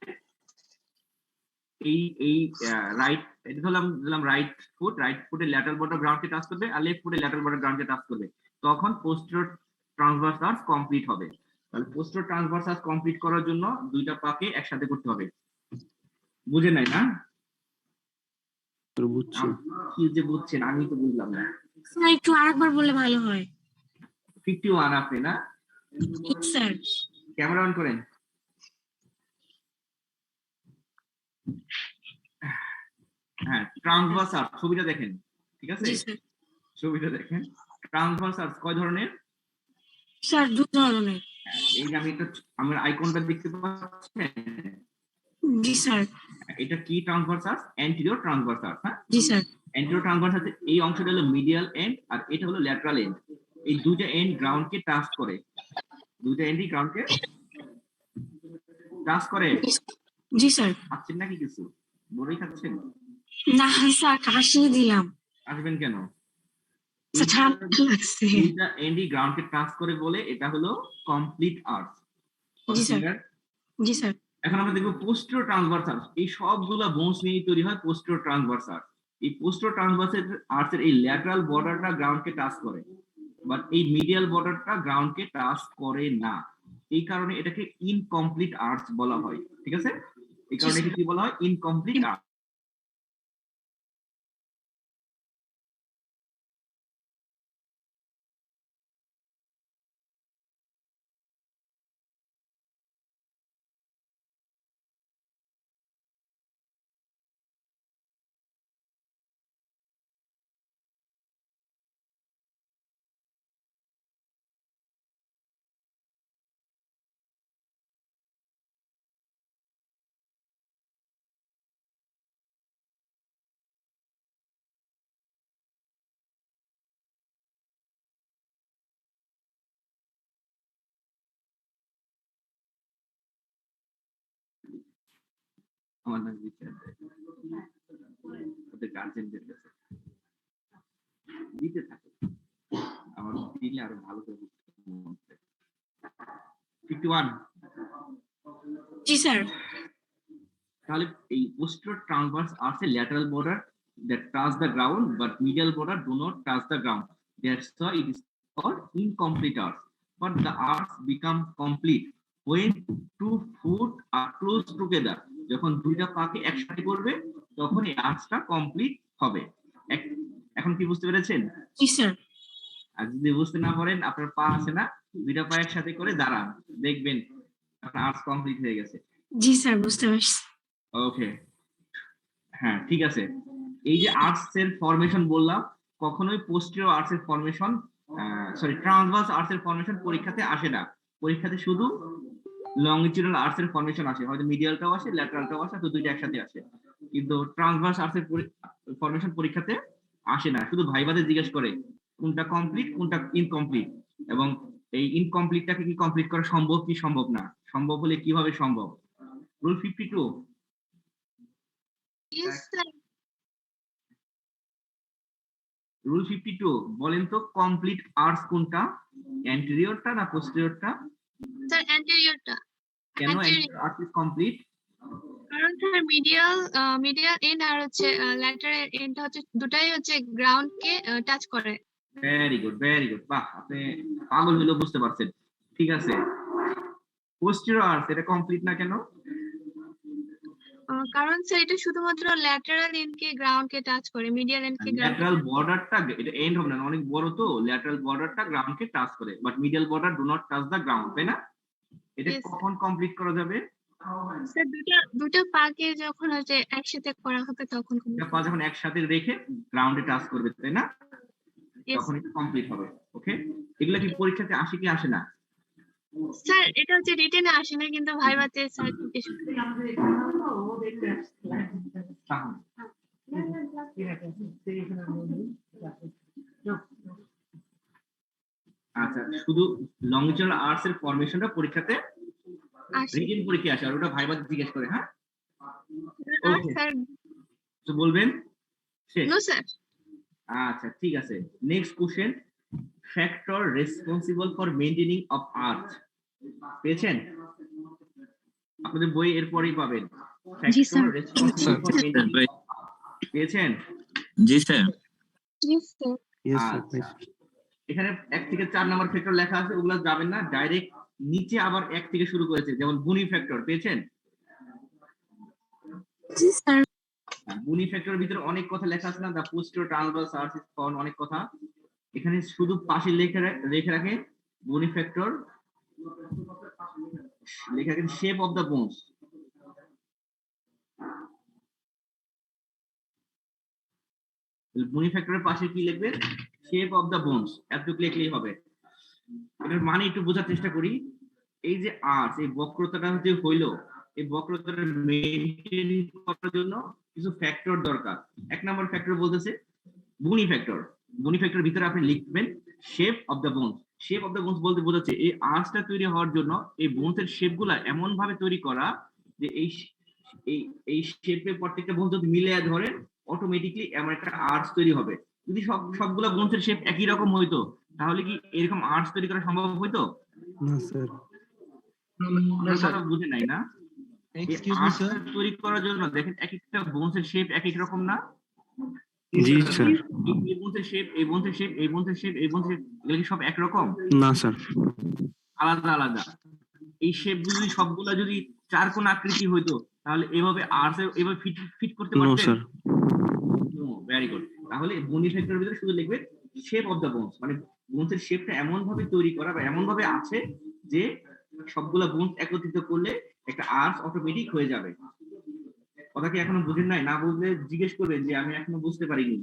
এই রাইট, এটা ধরলাম রাইট ফুটে ল্যাটারাল বর্ডার গ্রাউন্ডকে টাচ করবে, আর লেফট ফুটে ল্যাটারাল বর্ডার গ্রাউন্ডকে টাচ করবে, তখন পোস্টেরিয়র ট্রান্সভার্স আর্চ কমপ্লিট হবে। তাহলে পোস্টেরিয়র ট্রান্সভার্স আর্চ কমপ্লিট করার জন্য দুইটা পাকে একসাথে করতে হবে। বুঝে নাই না? Sir, বুঝছি। কি যে বুঝছেন, আমি তো বুঝলাম না। স্যার একটু আরেকবার বললে ভালো হয়। 51 আপনি না? স্যার ক্যামেরা অন করেন। হ্যাঁ, ট্রান্সভার্স আর্চ ছবিটা দেখেন, ঠিক আছে? জি স্যার। ছবিটা দেখেন। ট্রান্সভার্স আর্চ কয় ধরনের? স্যার দু ধরনের। এই যে আমার আইকনটা দেখতে পাচ্ছেন, জি স্যার। এটা কি transverse arch? Anterior transverse arch. হ্যাঁ, জি স্যার। অ্যান্টেরিয়র ট্রান্সভার্স আর্চ এই অংশটা হলো মিডিয়াল এন্ড আর এটা হলো ল্যাটারাল এন্ড। এই দুইটা এন্ড গ্রাউন্ডকে টাচ করে, দুইটা এন্ডই গ্রাউন্ডকে টাচ করে। জি স্যার। খাচ্ছেন নাকি কিছু? বড়ই খাচ্ছেন? না স্যার কাশি দিলাম। আসবেন কেন? স্যার ঠান্ডা লাগছে। এইটা এন্ডই গ্রাউন্ডকে টাচ করে বলে এটা হলো কমপ্লিট আর্চ। জি স্যার। জি স্যার। এখন আমরা দেখবো পোস্টেরিয়র ট্রান্সভার্স আর্চ। এই সবগুলা বোনস নিয়ে তৈরি হয় পোস্টেরিয়র ট্রান্সভার্স আর্চ। এই পোস্টেরিয়র ট্রান্সভার্স আর্চের এই ল্যাটারাল বর্ডারটা গ্রাউন্ডকে টাচ করে, বাট এই মিডিয়াল বর্ডারটা গ্রাউন্ডকে টাচ করে না। এই কারণে এটাকে ইনকমপ্লিট আর্চ বলা হয়, ঠিক আছে? এই কারণে এটাকে কি বলা হয়? Incomplete arch. আমার নাম বিচার ওদের গার্জেনদের কাছে দিতে থাকে, আমার দিলে আরো ভালো করে বুঝতে মন চায়। 51 জি স্যার। তাহলে এই posterior transverse arch a lateral border that touch the ground but medial border do not touch the ground, that's why it is called incomplete arch. But the arch become complete when two foot are close together, যখন দুইটা পাকে একসাথে করবে তখন এই আর্চটা complete হবে। এখন কি বুঝতে পেরেছেন? জি স্যার। আর যদি বুঝতে না পারেন, আপনার পা আছে না, দুইটা পা একসাথে করে দাঁড়ান, দেখবেন আপনার আর্চ কমপ্লিট হয়ে গেছে। জি স্যার বুঝতে পারছি। ওকে, হ্যাঁ ঠিক আছে। এই যে আর্টস এর ফরমেশন বললাম, কখনোই পোস্টেরিয়র আর্টস এর ফরমেশন, সরি ট্রান্সভার্স আর্টস এর ফরমেশন পরীক্ষাতে আসে না। পরীক্ষাতে শুধু লংজিটিউডাল আর্টস এর ফরমেশন আসে, হয়তো মিডিয়ালটাও আসে, ল্যাটারালটাও আসে, তো দুইটা একসাথে আসে। কিন্তু ট্রান্সভার্স আর্টস এর ফরমেশন পরীক্ষাতে আসে না, শুধু ভাইবাতে জিজ্ঞেস করে কোনটা কমপ্লিট কোনটা ইনকমপ্লিট, এবং এই ইনকমপ্লিটটাকে কি কমপ্লিট করা সম্ভব কি সম্ভব না, সম্ভব হলে কিভাবে সম্ভব। Rule 52, Yes, sir. রুল 52 বলেন তো কমপ্লিট আর্টস কোনটা, অ্যান্টেরিয়রটা না পোস্টেরিয়রটা? Sir, anterior টা। কেন Anterior। Arts is complete? কারণ স্যার মিডিয়াল এন্ড আর হচ্ছে ল্যাটারাল এন্ডটা হচ্ছে দুটাই হচ্ছে গ্রাউন্ড কে টাচ করে। ভেরি গুড, ভেরি গুড, বাহ, আপনি পাগল হলেও বুঝতে পারছেন। ঠিক আছে, পোস্টেরিয়র আর্টস এটা কমপ্লিট না কেন? কারণ স্যার এটা শুধুমাত্র ল্যাটারাল এন্ড কে গ্রাউন্ড কে টাচ করে, মিডিয়াল এন্ড কে গ্রাউন্ড। ল্যাটারাল বর্ডারটা, এটা এন্ড হবে না, অনেক বড় তো, ল্যাটারাল বর্ডারটা গ্রাউন্ডকে টাচ করে, but medial border do not touch the ground, তাই না? এটা Yes. কখন কমপ্লিট করা যাবে? স্যার দুটা পাকে যখন হচ্ছে একসাথে করা হবে তখন এটা পা যখন একসাথে রেখে গ্রাউন্ডে টাচ করবে, তাই না? Yes. তখন এটা কমপ্লিট হবে। ওকে, এগুলা কি পরীক্ষাতে আসে কি আসে না? স্যার এটা হচ্ছে রিটেনে আসে না, কিন্তু ভাইভাতে স্যার জিজ্ঞেস করে। আচ্ছা, শুধু লংজিটিউডাল আর্টস এর ফরমেশনটা পরীক্ষাতে আসে রিটেন পরীক্ষা আসে, আর ওটা ভাইবা জিজ্ঞেস করে। হ্যাঁ, না Okay. স্যার, তো বলবেন শেষ। No sir. আচ্ছা ঠিক আছে, next question, factor responsible for maintaining of arch, পেয়েছেন? আপনাদের বই এরপরেই পাবেন। জি, sir. Factor responsible for maintaining of arch, পেয়েছেন? জি sir. Yes sir. Yes, sir. আচ্ছা, এখানে 1 থেকে 4 নাম্বার ফ্যাক্টর লেখা আছে, ওগুলা যাবেন না, ডাইরেক্ট নিচে আবার 1 থেকে শুরু করেছে, যেমন বুনি ফ্যাক্টর, পেয়েছেন? জি স্যার। বুনি ফ্যাক্টরের ভিতরে অনেক কথা লেখা আছে না, the posterior transverse arches is found, অনেক কথা। এখানে শুধু পাশে লেখে রাখে বুনি ফ্যাক্টর, লেখা রাখেন শেপ অফ দ্য বোনস। বুনি ফ্যাক্টরের পাশে কি লিখবে? শেপ অফ দ্য বোনস, এতটুকু লিখলেই হবে। এটার মানে একটু বোঝার চেষ্টা করি। এই যে আর্টস, এই বক্রতাটা যে হইলো, এই বক্রতাটা মেইনটেইন করার জন্য কিছু ফ্যাক্টর দরকার। 1 নাম্বার ফ্যাক্টর বলতেছে বুনি ফ্যাক্টর। বুনি ফ্যাক্টরের ভিতরে আপনি লিখবেন shape of the bones. Shape of the bones বলতে বোঝাচ্ছে এই আর্টসটা তৈরি হওয়ার জন্য এই বোনসের শেপগুলা এমন ভাবে তৈরি করা যে এই শেপের প্রত্যেকটা বোন যদি মিলিয়ে ধরেন, অটোমেটিকলি এমন একটা আর্টস তৈরি হবে। যদি সবগুলা বোনসের শেপ একই রকম হইতো, তাহলে কি এরকম আর্টস তৈরি করা সম্ভব হইতো? No, sir. কথা বুঝে নাই না? Excuse me sir. তৈরি করার জন্য দেখেন এক একটা বোনসের শেপ এক এক রকম না? জি, sir. এই বোনসের শেপ, এই বোনসের শেপ, এই বোনসের শেপ, এই বোনসের শেপ, এগুলো কি সব একরকম? No, sir. আলাদা আলাদা। এই শেপ যদি সবগুলা যদি চারকোণ আকৃতি হইতো, তাহলে এভাবে আর্টস এভাবে ফিট করতে No, পারতেন? sir. Very good. তাহলে বুনি ফ্যাক্টরের ভিতরে শুধু লিখবে শেপ অফ দ্য বোনস, মানে বোনসের শেপটা এমন ভাবে তৈরি করা বা এমন ভাবে আছে যে সবগুলা বোনস একত্রিত করলে একটা আর্টস অটোমেটিক হয়ে যাবে। কথা কি এখনো বুঝেন নাই? না বুঝলে জিজ্ঞেস করবেন যে আমি এখনো বুঝতে পারিনি।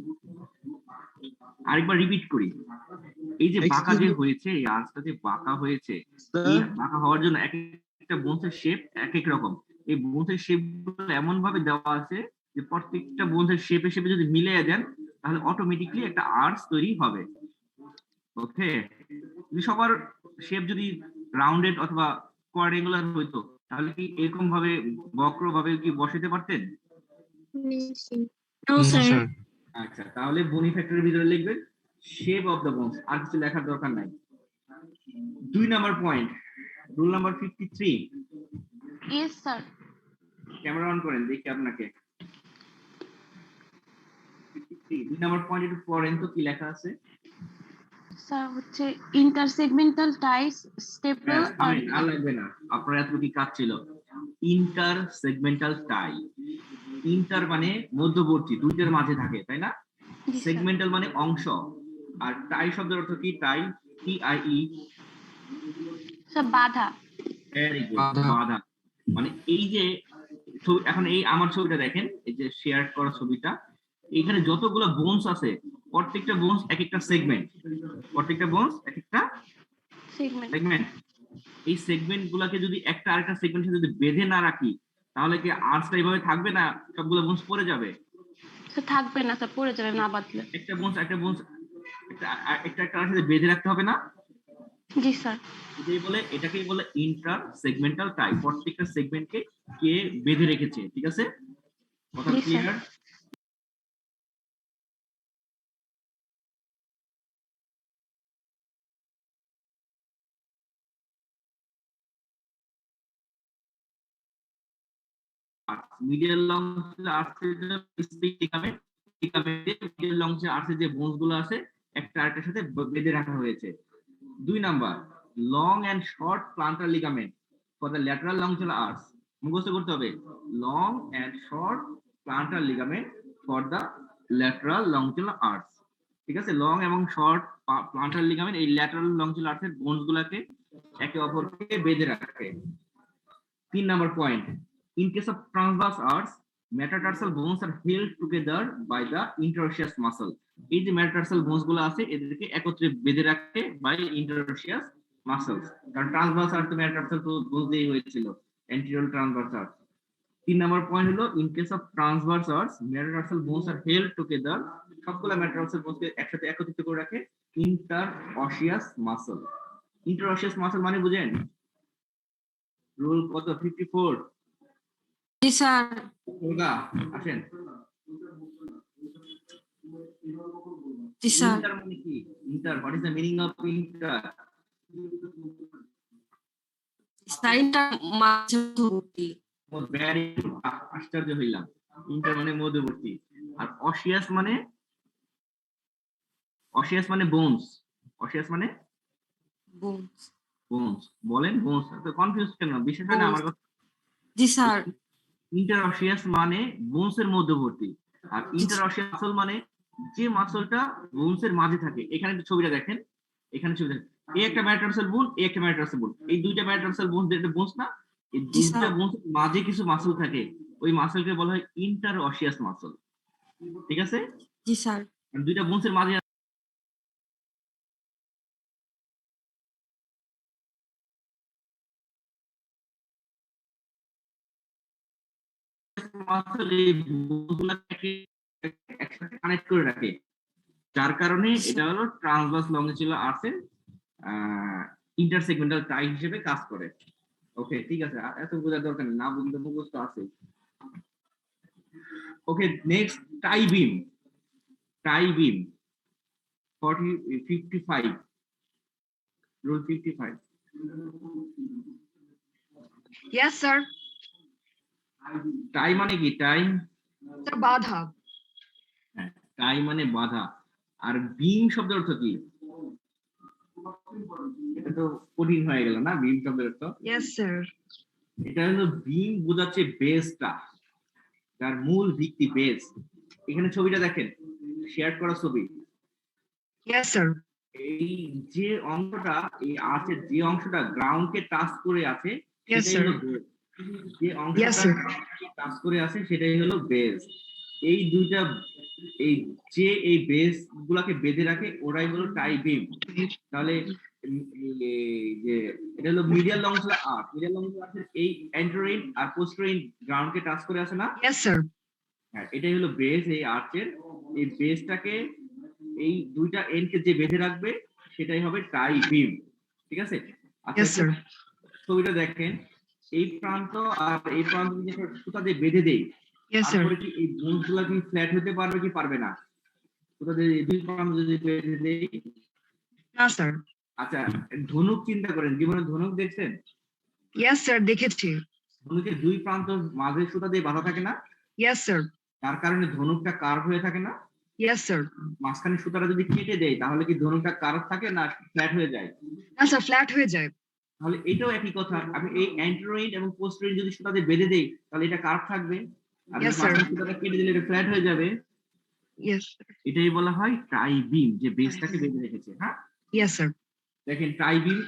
আরেকবার রিপিট করি, এই যে বাঁকা যে হয়েছে, এই আর্টসটা যে বাঁকা হয়েছে, এই বাঁকা হওয়ার জন্য এক একটা বোনসের শেপ এক এক রকম। এই বোনসের শেপ এমন ভাবে দেওয়া আছে যে প্রত্যেকটা বোনসের শেপে যদি মিলিয়ে দেন, তাহলে অটোমেটিকলি একটা আর্টস তৈরি হবে। ওকে, যদি সবার শেপ যদি রাউন্ডেড অথবা কোয়াড্রাঙ্গুলার হইতো, তাহলে কি এরকম ভাবে বক্র ভাবে কি বসাতে পারতেন? No sir. আচ্ছা, তাহলে বুনি ফ্যাক্টরের ভিতরে লিখবেন শেপ অফ দ্য বোনস, আর কিছু লেখার দরকার নাই। 2 number point, rule number 53। Yes sir. Camera on করেন, দেখি আপনাকে। 2 নাম্বার পয়েন্ট একটু পড়েন তো, কি লেখা আছে? স্যার হচ্ছে ইন্টারসেগমেন্টাল টাইস স্টেপল আর আর লাগবে না, আপনার এত কি কাজ ছিল। ইন্টার সেগমেন্টাল টাই, ইন্টার মানে মধ্যবর্তী, দুইটার মাঝে থাকে, তাই না? সেগমেন্টাল মানে অংশ, আর টাই শব্দের অর্থ কি? টাই, TIE, স্যার বাধা। ভেরি গুড, বাধা। মানে এই যে এখন এই আমার ছবিটা দেখেন, এই যে শেয়ার করা ছবিটা, এখানে যতগুলো বোনস আছে প্রত্যেকটা বোনস এক একটা সেগমেন্ট, প্রত্যেকটা বোনস এক একটা সেগমেন্ট। এই সেগমেন্ট গুলাকে যদি একটা আরেকটা সেগমেন্টের সাথে যদি বেঁধে না রাখি তাহলে কি আর্টসটা এইভাবে থাকবে না, সবগুলো বোনস পড়ে যাবে? থাকবে না স্যার, পড়ে যাবে না বাদলে। একটা বোনস একটা সাথে বেঁধে রাখতে হবে না? জি স্যার। এটাকেই বলে ইন্টার সেগমেন্টাল টাই। প্রত্যেকটা সেগমেন্টকে কে বেঁধে রেখেছে, ঠিক আছে? কথা জি, স্যার। ক্লিয়ার? মিডিয়াল লং আর্টের লিগামেন্ট, মিডিয়াল লং আর্টের যে বোনস গুলো আছে একটা আরেকটার সাথে বেঁধে রাখা হয়েছে। 2 number, long and short plantar ligament for the lateral longitudinal arches. মুখস্থ করতে হবে, long and short plantar ligament for the lateral longitudinal arches, ঠিক আছে? লং এবং শর্ট প্লান্টার লিগামেন্ট এই ল্যাটারাল লংচুলার আর্টের বোনস গুলাকে একে অপরকে বেঁধে রাখে। 3 number point, in case of transverse arts, metatarsal bones are held together by the interosseous muscle. এই যে metatarsal bones গুলো আছে এদেরকে একত্রে বেঁধে রাখে by interosseous muscles, কারণ transverse arts metatarsal bones দিয়ে হয়েছিল, anterior transverse arts। 3 number point হলো, in case of transverse arts, metatarsal bones are held together, সবগুলা metatarsal bones কে একসাথে একত্রিত করে রাখে interosseous muscle। interosseous muscle মানে বুঝেন? রুল কত? 54। জি স্যার। আসেন। জি স্যার। ইন্টার মানে কি? Inter, what is the meaning of inter? সাইনটা মধ্যবর্তী। আশ্চর্য হইলাম। ইন্টার মানে মধ্যবর্তী। আর অসিয়াস মানে বোনস। অসিয়াস মানে বোনস। বোনস বলেন, বোনস। তো কনফিউজ কেন? বিশেষ করে আমার কথা। জি স্যার। ইন্টারঅসিয়াস মানে বোনসের মধ্যবর্তী, আর ইন্টারঅসিয়াস মাসল মানে যে মাসলটা বোনসের মাঝে থাকে। এখানে একটু ছবিটা দেখেন, এখানে ছবিটা দেখেন, এই একটা মেটাটার্সাল বোন, এই একটা মেটাটার্সাল বোন, এই দুইটা মেটাটার্সাল বোন যেটা বোনস না, এই দুইটা বোনসের মাঝে কিছু মাসল থাকে, ওই মাসলকে বলা হয় ইন্টারঅসিয়াস মাসল, ঠিক আছে? জি স্যার। দুইটা বোনসের মাঝে একসাথে কানেক্ট করে রাখে, যার কারণে এটা হলো ট্রান্সভার্স লংজিচুলার আর্টের ইন্টারসেগমেন্টাল টাই হিসেবে কাজ করে। ওকে, ঠিক আছে, এত বোঝার দরকার নেই, না বুঝলে মুখস্থ আছে। Okay, next tie beam. Tie beam 55, rule 55। Yes sir. Tie মানে কি? টাই বাধা। হ্যাঁ, টাই মানে বাধা। আর বিম শব্দের অর্থ কি? এটা তো কঠিন হয়ে গেল না, বিম শব্দের অর্থ? Yes sir. এটা হলো বিম বোঝাচ্ছে বেসটা, তার মূল ভিত্তি বেস। এখানে ছবিটা দেখেন, শেয়ার করা ছবি। Yes sir. এই যে অংশটা, এই আর্চের যে অংশটা গ্রাউন্ডকে টাচ করে আছে, Yes, সেটাই হলো sir. বেস। যে Yes, অংশটা sir. টাচ করে আছে সেটাই হলো বেস। এই দুইটা, এই যে এই বেস গুলাকে বেঁধে রাখে ওরাই হলো টাই বিম। তাহলে যে এটা হলো মিডিয়াল লংসুলার আর্চ। মিডিয়াল লংসুলার আর্চের এই অ্যান্টেরিয়র আর পোস্টেরিয়র গ্রাউন্ডকে টাচ করে আছে না? Yes sir. হ্যাঁ, এটাই হলো বেস এই আর্চের। এই বেসটাকে, এই দুইটা এন্ডকে যে বেঁধে রাখবে সেটাই হবে টাই বিম, ঠিক আছে? আচ্ছা, ইয়েস স্যার। ছবিটা দেখেন, এই প্রান্ত আর এই প্রান্ত যদি সুতা দিয়ে বেঁধে দেই, ইয়েস স্যার। তারপরে কি এই বোনগুলা কি ফ্ল্যাট হতে পারবে কি পারবে না? সুতা দিয়ে এই দুই প্রান্ত যদি বেঁধে দেই। না স্যার। আচ্ছা, ধনুক চিন্তা করেন, জীবনে ধনুক দেখছেন? ইয়েস স্যার, দেখেছি। ধনুকের দুই প্রান্ত মাঝে সুতা দিয়ে বাঁধা থাকে না? Yes sir. তার কারণে ধনুকটা কার্ভ হয়ে থাকে না? Yes sir. মাঝখানে সুতাটা যদি কেটে দেয় তাহলে কি ধনুকটা কার্ভ থাকে না ফ্ল্যাট হয়ে যায়? না স্যার, ফ্ল্যাট হয়ে যায়। তাহলে এটাও একই কথা, আমি এই অ্যান্টেরিয়র এবং পোস্টেরিয়র যদি সুতা দিয়ে বেঁধে দেই তাহলে এটা কার্ভ থাকবে, আর Yes, sir. মাঝখানে সুতাটা কেটে দিলে এটা ফ্ল্যাট হয়ে যাবে। Yes sir. এটাই বলা হয় টাই বিম, যে বেসটাকে বেঁধে রেখেছে। হ্যাঁ, ইয়েস স্যার। দেখেন টাই বিম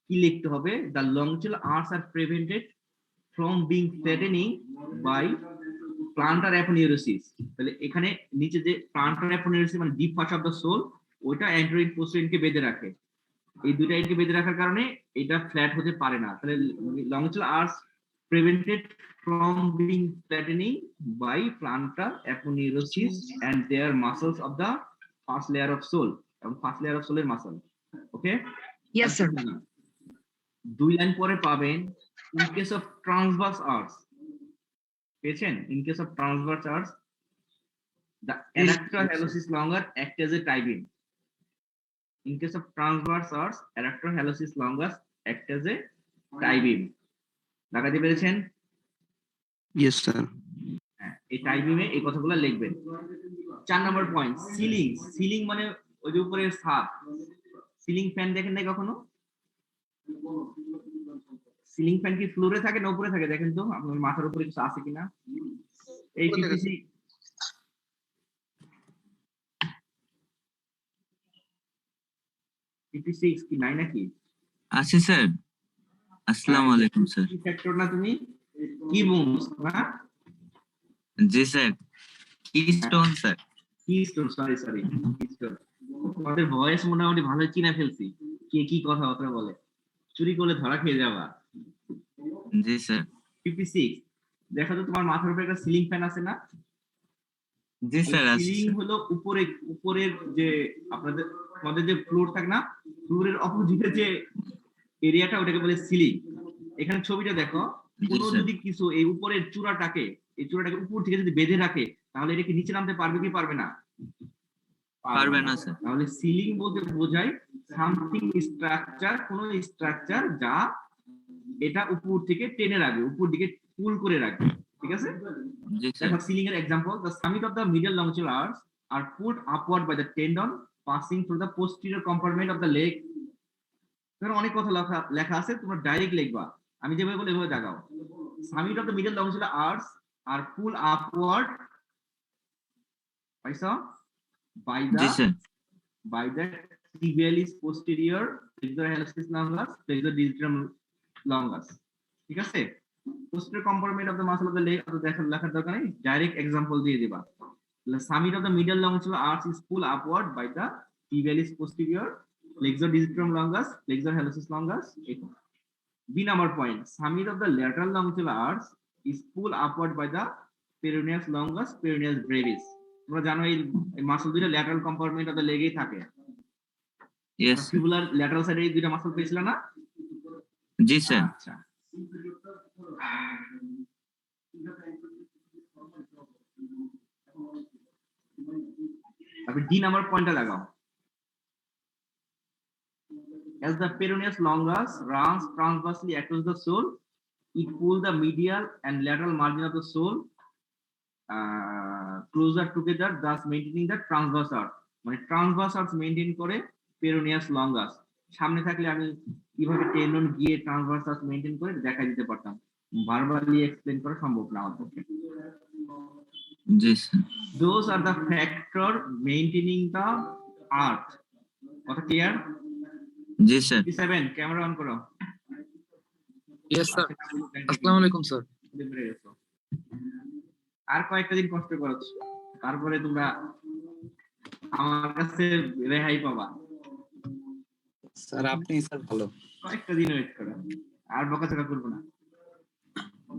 কি লিখতে হবে? The longitudinal arch are prevented from being flattening by plantar aponeurosis তাহলে এখানে নিচে যে plantar aponeurosis মানে deep fascia of the sole ওটা anterior posterior কে বেঁধে রাখে এই দুইটা এন্ডকে বেঁধে রাখার কারণে এটা ফ্ল্যাট হতে পারে না তাহলে longitudinal arch prevented from being flattening by plantar aponeurosis and their muscles of the first layer of sole এবং ফার্স্ট লেয়ার অফ সোলের মাসল ওকে Yes, sir. দুই লাইন পরে পাবেন in case of transverse arch পেয়েছেন in case of transverse arch the adductor hallucis longus act as a tie beam in case of transverse arch adductor hallucis longus act as a tie beam লাগাতে পেরেছেন Yes, sir. হ্যাঁ এই টাই বিমে এই কথাগুলো লিখবেন 4 নম্বর point ceiling ceiling মানে ওই যে উপরের ছাদ সিলিং ফ্যান দেখেন না কখনো সিলিং ফ্যান কি ফ্লোরে থাকে না উপরে থাকে দেখেন তো আপনার মাথার উপরে কিছু আছে কিনা এই 56 কি নাই নাকি আছে স্যার আসসালামু আলাইকুম স্যার ফ্যাক্টর না তুমি কি বোনস না জি sir keystone sir keystone sorry keystone আমাদের ভয়েস মোটামুটি ভালো চিনা ফেলছি কে কি কথা বলে চুরি করলে ধরা খেয়ে যাবা জি স্যার 56 দেখো তো তোমার মাথার উপরে একটা সিলিং ফ্যান আছে না জি স্যার আছে সিলিং হলো উপরের যে আপনাদের আমাদের যে ফ্লোর থাকে না ফ্লোরের অপোজিটে যে এরিয়াটা ওটাকে বলে সিলিং এখানে ছবিটা দেখো কোনো যদি কিছু এই উপরের চূড়াটাকে উপর থেকে যদি বেঁধে রাখে তাহলে এটা কি নিচে নামতে পারবে কি পারবে না পারবে না স্যার তাহলে সিলিং বলতে বোঝায় সামথিং স্ট্রাকচার কোন স্ট্রাকচার যা এটা উপর থেকে টেনে রাখবে উপর দিকে পুল করে রাখবে ঠিক আছে জি স্যার দেখো সিলিং এর example the summit of the medial longitudinal arch are pulled upward by the tendon passing through the posterior compartment of the leg এখানে অনেক কথা লেখা আছে তোমরা ডাইরেক্ট লিখবা আমি যেভাবে বলি এভাবে দাগাও summit of the medial longitudinal arch are pulled upward পাইছো by the tibialis posterior flexor hallucis longus flexor digitorum longus ঠিক আছে posterior compartment of the muscle of the leg অত লেখার দরকার নেই ডাইরেক্ট एग्जांपल দিয়ে দিবা the summit of the medial longitudinal arch is pulled upward by the tibialis posterior flexor digitorum longus flexor hallucis longus B number point summit of the lateral longitudinal arch is pulled upward by the peroneus longus peroneus brevis তোমরা জানো এই muscle দুইটা lateral compartment of the লেগেই থাকে yes fibular lateral সাইডে এই দুইটা muscle পেয়েছিল না জি স্যার আচ্ছা তারপর ডি নাম্বার পয়েন্টটা লাগাও as the peroneus longus runs transversely across the sole it pulls the medial and lateral margin of the sole closer together thus maintaining the transverse arch মানে ট্রান্সভার্স আর্চ মেইনটেইন করে পেরোনিয়াস longus সামনে থাকলে আমি কিভাবে tendon গিয়ে transverse arch maintain করে দেখা দিতে পারতাম ভার্বালি এক্সপ্লেইন করা সম্ভব না আমার পক্ষে জি sir those are the factor maintaining the arch কথা ক্লিয়ার জি স্যার 57 ক্যামেরা অন করো ইয়েস স্যার আসসালামু আলাইকুম স্যার আর কয়েকটা দিন কষ্ট করো তারপরে তোমরা আমার কাছে রেহাই পাবা স্যার আপনি স্যার ভালো কয়েকটা দিন ওয়েট করো আর বকাঝকা করবো না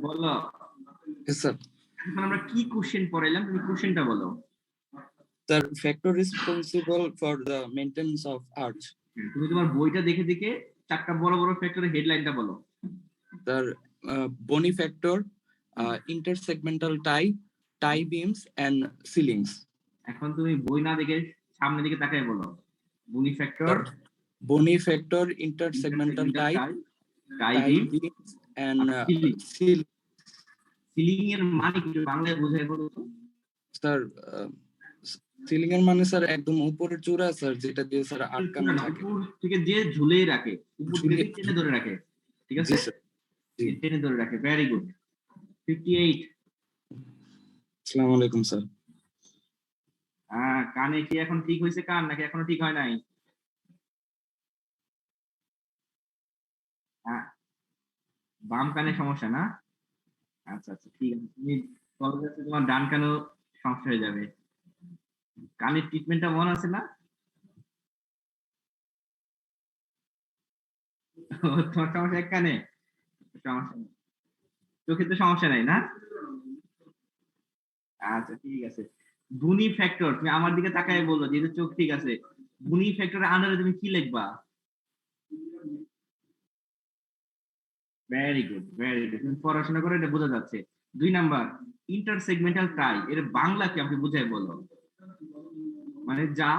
বলো স্যার এখন আমরা কি কোশ্চেন পড়াইলাম তুমি কোশ্চেনটা বলো sir factor responsible for the maintenance of arch তুমি তোমার বইটা দেখে দেখে চারটা বড় বড় ফ্যাক্টরের হেডলাইনটা বলো স্যার বনি factor intersegmental tie beams and ceilings এখন তুমি বই না দেখে সামনের দিকে তাকায় বলো bony factor intersegmental tie beams and ceiling এর মানে কি বাংলায় বোঝায় বলো তো স্যার সিলিং এর মানে স্যার একদম উপরের চূড়া স্যার যেটা দিয়ে স্যার আটকানো থাকে উপর থেকে যে ঝুলেই রাখে উপর থেকে টেনে ধরে রাখে ঠিক আছে টেনে ধরে রাখে ভেরি গুড 58 আসসালামু আলাইকুম স্যার কানে কি এখন ঠিক হয়েছে কান নাকি এখনো ঠিক হয় নাই বাম কানে সমস্যা না আচ্ছা আচ্ছা ঠিক আছে, তুমি বলো যাচ্ছে তোমার ডান কানেও সমস্যা হয়ে যাবে। কানের ট্রিটমেন্টটা মনে আছে না? তোমার সমস্যা এক কানে, সমস্যা নেই, চোখে তো সমস্যা নাই না? আচ্ছা ঠিক আছে। বুনি ফ্যাক্টর, তুমি আমার দিকে তাকায় বললো যেহেতু চোখ ঠিক আছে, বুনি ফ্যাক্টরের আন্ডারে তুমি কি লিখবা? ভেরি গুড ভেরি গুড, তুমি পড়াশোনা করে এটা বোঝা যাচ্ছে। 2 নাম্বার ইন্টারসেগমেন্টাল টাই, এর বাংলা কি আপনি বুঝাই বলো? মানে যা,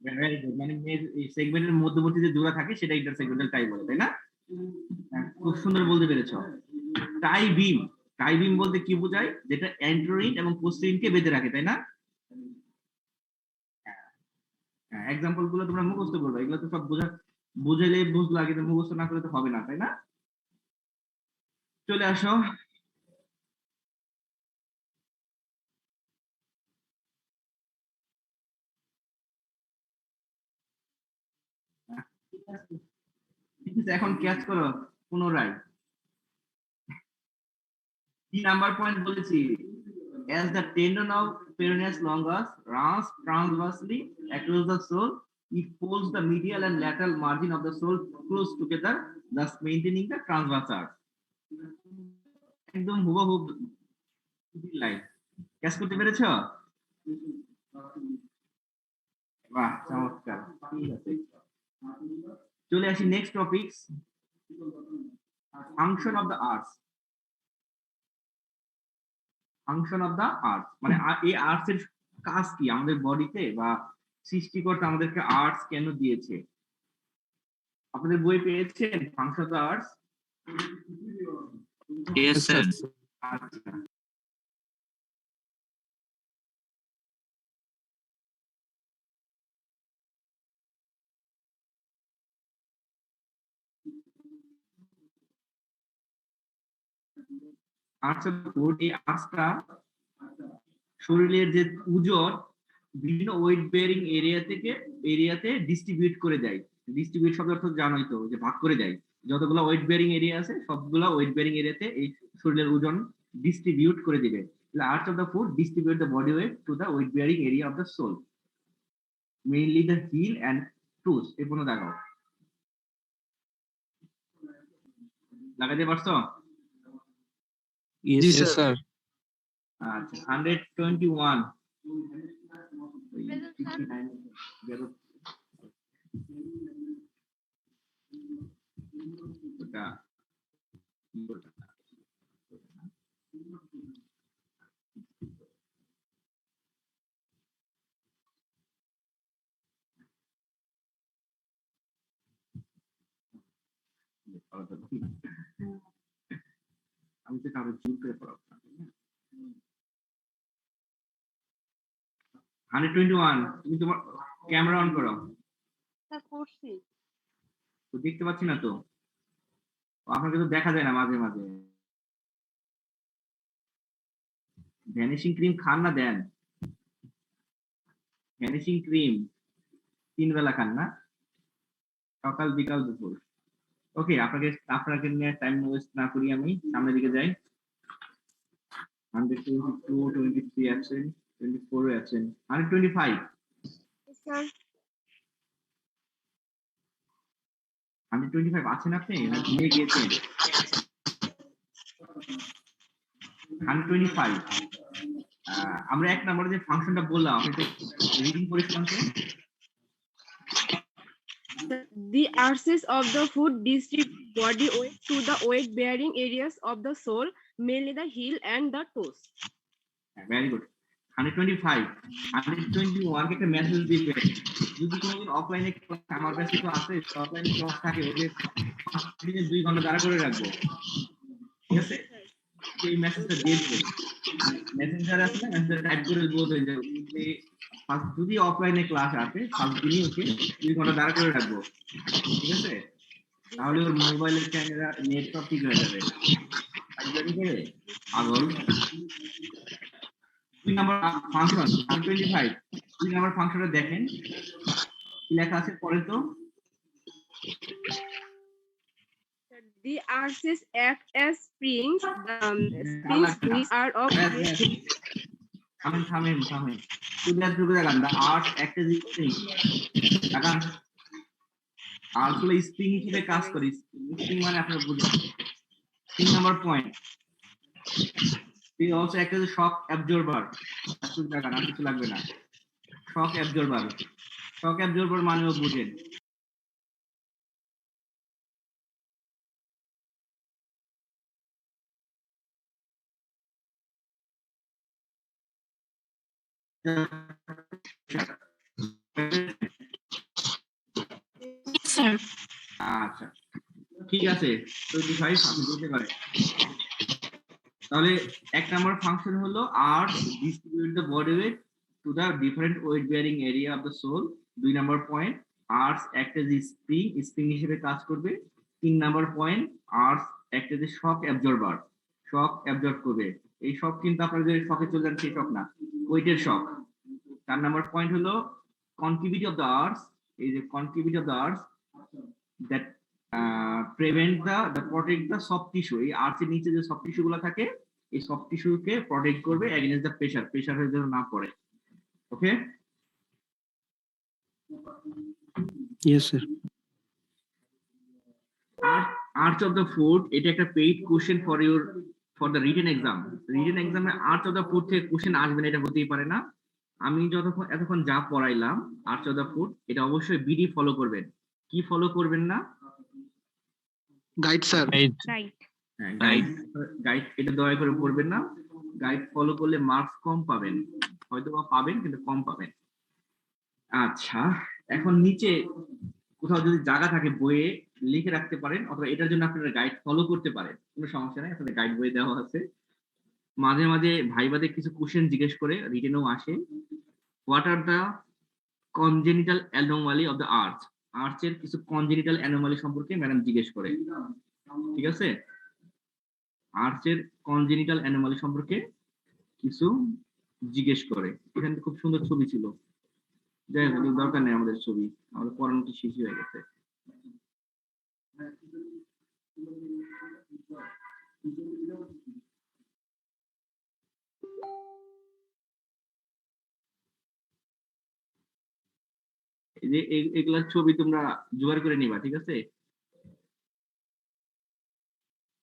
ভেরি গুড, মানে এই সেগমেন্টের মধ্যবর্তী যে জোড়া থাকে সেটা ইন্টারসেগমেন্টাল টাই বলে, তাই না? হ্যাঁ, খুব সুন্দর বলতে পেরেছো। টাই বিম, টাই বিম বলতে কি বোঝায়? যেটা অ্যান্টেরোইড এবং পোস্টেরিয়রকে বেঁধে রাখে, তাই না? হ্যাঁ, এক্সাম্পল গুলো তোমরা মুখস্থ করবে, এগুলো তো সব বুঝাইলে বুঝলো, আগে তো মুখস্থ না করলে তো হবে না, তাই না? চলে আসো। ঠিক আছে, এখন ক্যাচ করো পুনরায়। 3 নাম্বার পয়েন্ট বলেছি, as the tendon of peroneus longus runs transversely across the sole, it pulls the medial and lateral margin of the sole close together, thus maintaining the transverse arch. একদম হুবহু line, catch করতে পেরেছো? বাহ চমৎকার, ঠিক আছে। চলে আসি next topic, function of the arts. Function of the arts মানে এই আর্টস এর কাজ কি আমাদের বডিতে, বা সৃষ্টিকর্তা আমাদেরকে আর্টস কেন দিয়েছে? আপনাদের বই পেয়েছেন function of the arts? Yes, sir. আচ্ছা, এই আর্টসটা শরীরের যে ওজন বিভিন্ন ওয়েট বেয়ারিং এরিয়াতে ডিস্ট্রিবিউট করে দেয়। ডিস্ট্রিবিউট শব্দ অর্থ জানোই তো, যে ভাগ করে দেয়। যতগুলো ওয়েট বেয়ারিং এরিয়া আছে সবগুলো ওয়েট বেয়ারিং এরিয়াতে এই শরীরের ওজন ডিস্ট্রিবিউট করে দিবে। Arches of the foot distribute the body weight to the weight bearing area of the sole, mainly the heel and toes. এই পর্যন্ত দেখাও, লাগাতে পারছো? Yes, sir. আচ্ছা 121 ওটা আমি তো কারো জুম করে পড়াবো না। 121, তুমি তোমার ক্যামেরা অন করো। তো দেখতে পাচ্ছি না তো, আপনাকে তো দেখা যায় না মাঝে মাঝে। ভ্যানিশিং ক্রিম খান না দেন? ভ্যানিশিং ক্রিম 3 বেলা খান না, সকাল বিকাল দুপুর। ওকে, আপনাকে নিয়ে টাইম ওয়েস্ট না করি, আমি সামনের দিকে যাই। 122, 23 অ্যাবসেন্ট, 24 অ্যাবসেন্ট, 125। 125 আছেন আপনি না ঘুমিয়ে গিয়েছেন? 125 আমরা 1 নম্বরে যে ফাংশনটা বললাম, আপনি তো রিডিং করেছিলাম তো। The axis of the foot distribute body weight to the weight bearing areas of the sole, mainly the heel and the toes. Very good. 125 121 কে একটা মেসেজ দিবে, যদি কোনোদিন অফলাইনে ক্লাস, আমার কাছে তো আছে অফলাইনে ক্লাস থাকে, ওকে দিনে 2 ঘন্টা দাঁড়া করে রাখবো, ঠিক আছে? এই মেসেজটা দিয়ে দিবে, মেসেঞ্জার আছে না, মেসেঞ্জার টাইপ করে বলবে যে যদি অফলাইনে ক্লাস আছে ফার্স্ট দিনই ওকে 2 ঘন্টা দাঁড়া করে রাখবো, ঠিক আছে? তাহলে ওর মোবাইলের ক্যামেরা নেট সব ঠিক হয়ে যাবে। জানি করে আগল 2 নাম্বার ফাংশন 125, 2 নাম্বার ফাংশনটা দেখেন কি লেখা আছে পরে তো। The arches act as springs, springs which are of থামেন ক্লিয়ার করে দেখান দা আর্ট অ্যাক্ট এজ স্প্রিং দেখান আর্ট হলো স্প্রিং হিসেবে কাজ করে স্প্রিং মানে আপনারা বুঝেন 3 number point spring also act as shock absorber আসলে দেখান আর কিছু লাগবে না শক অ্যাবজর্বার মানেও বুঝেন Yes, sir. আচ্ছা ঠিক আছে 25 আপনি বলতে পারেন তাহলে এক নাম্বার ফাংশন হলো arch distribute the body weight to the different weight bearing area of the sole 2 number point arches act as spring হিসেবে কাজ করবে 3 number point arches act as shock absorb করবে এই শক কিন্তু আপনারা যে শকে চলে যান সেই শক না ওয়েটের শক 4 নাম্বার পয়েন্ট হলো concavity of the arches is a concavity of the arts that prevent the protect the soft tissue এই আর্চের নিচে যে সফট টিস্যু গুলো থাকে এই সফট টিস্যু কে প্রটেক্ট করবে এগেইনস্ট দ্য প্রেসার হয়ে যেন না পড়ে ওকে Yes, sir. Arch of the foot এটা একটা paid question for the written এক্সামে আর্চ অফ দ্য ফুট থেকে কোশ্চেন আসবে না এটা হতেই পারে না আমি এতক্ষণ যা পড়াইলাম আর্চ অফ দ্য ফুট এটা অবশ্যই বিডি ফলো করবেন কি ফলো করবেন না গাইড স্যার গাইড এটা দয়া করে পড়বেন না গাইড ফলো করলে মার্কস কম পাবেন হয়তো বা পাবেন কিন্তু কম পাবেন আচ্ছা এখন নিচে কোথাও যদি জায়গা থাকে বইয়ে লিখে রাখতে পারেন অথবা এটার জন্য আপনারা গাইড ফলো করতে পারেন কোনো সমস্যা নেই আপনাদের গাইড বই দেওয়া আছে মাঝে মাঝে ভাইবাদে কিছু কোশ্চেন জিজ্ঞেস করে রিটেনও আসে what are the congenital anomaly of the আর্চের কিছু কনজেনিটাল অ্যানোমালি সম্পর্কে ম্যাডাম জিজ্ঞেস করে ঠিক আছে আর্চের কনজেনিটাল অ্যানোমালি সম্পর্কে কিছু জিজ্ঞেস করে এখানে খুব সুন্দর ছবি ছিল যাই হোক দরকার নেই আমাদের ছবি আমাদের পড়ানোটি শেষ হয়ে গেছে এই যে এগুলার ছবি তোমরা জোগাড় করে নিবা ঠিক আছে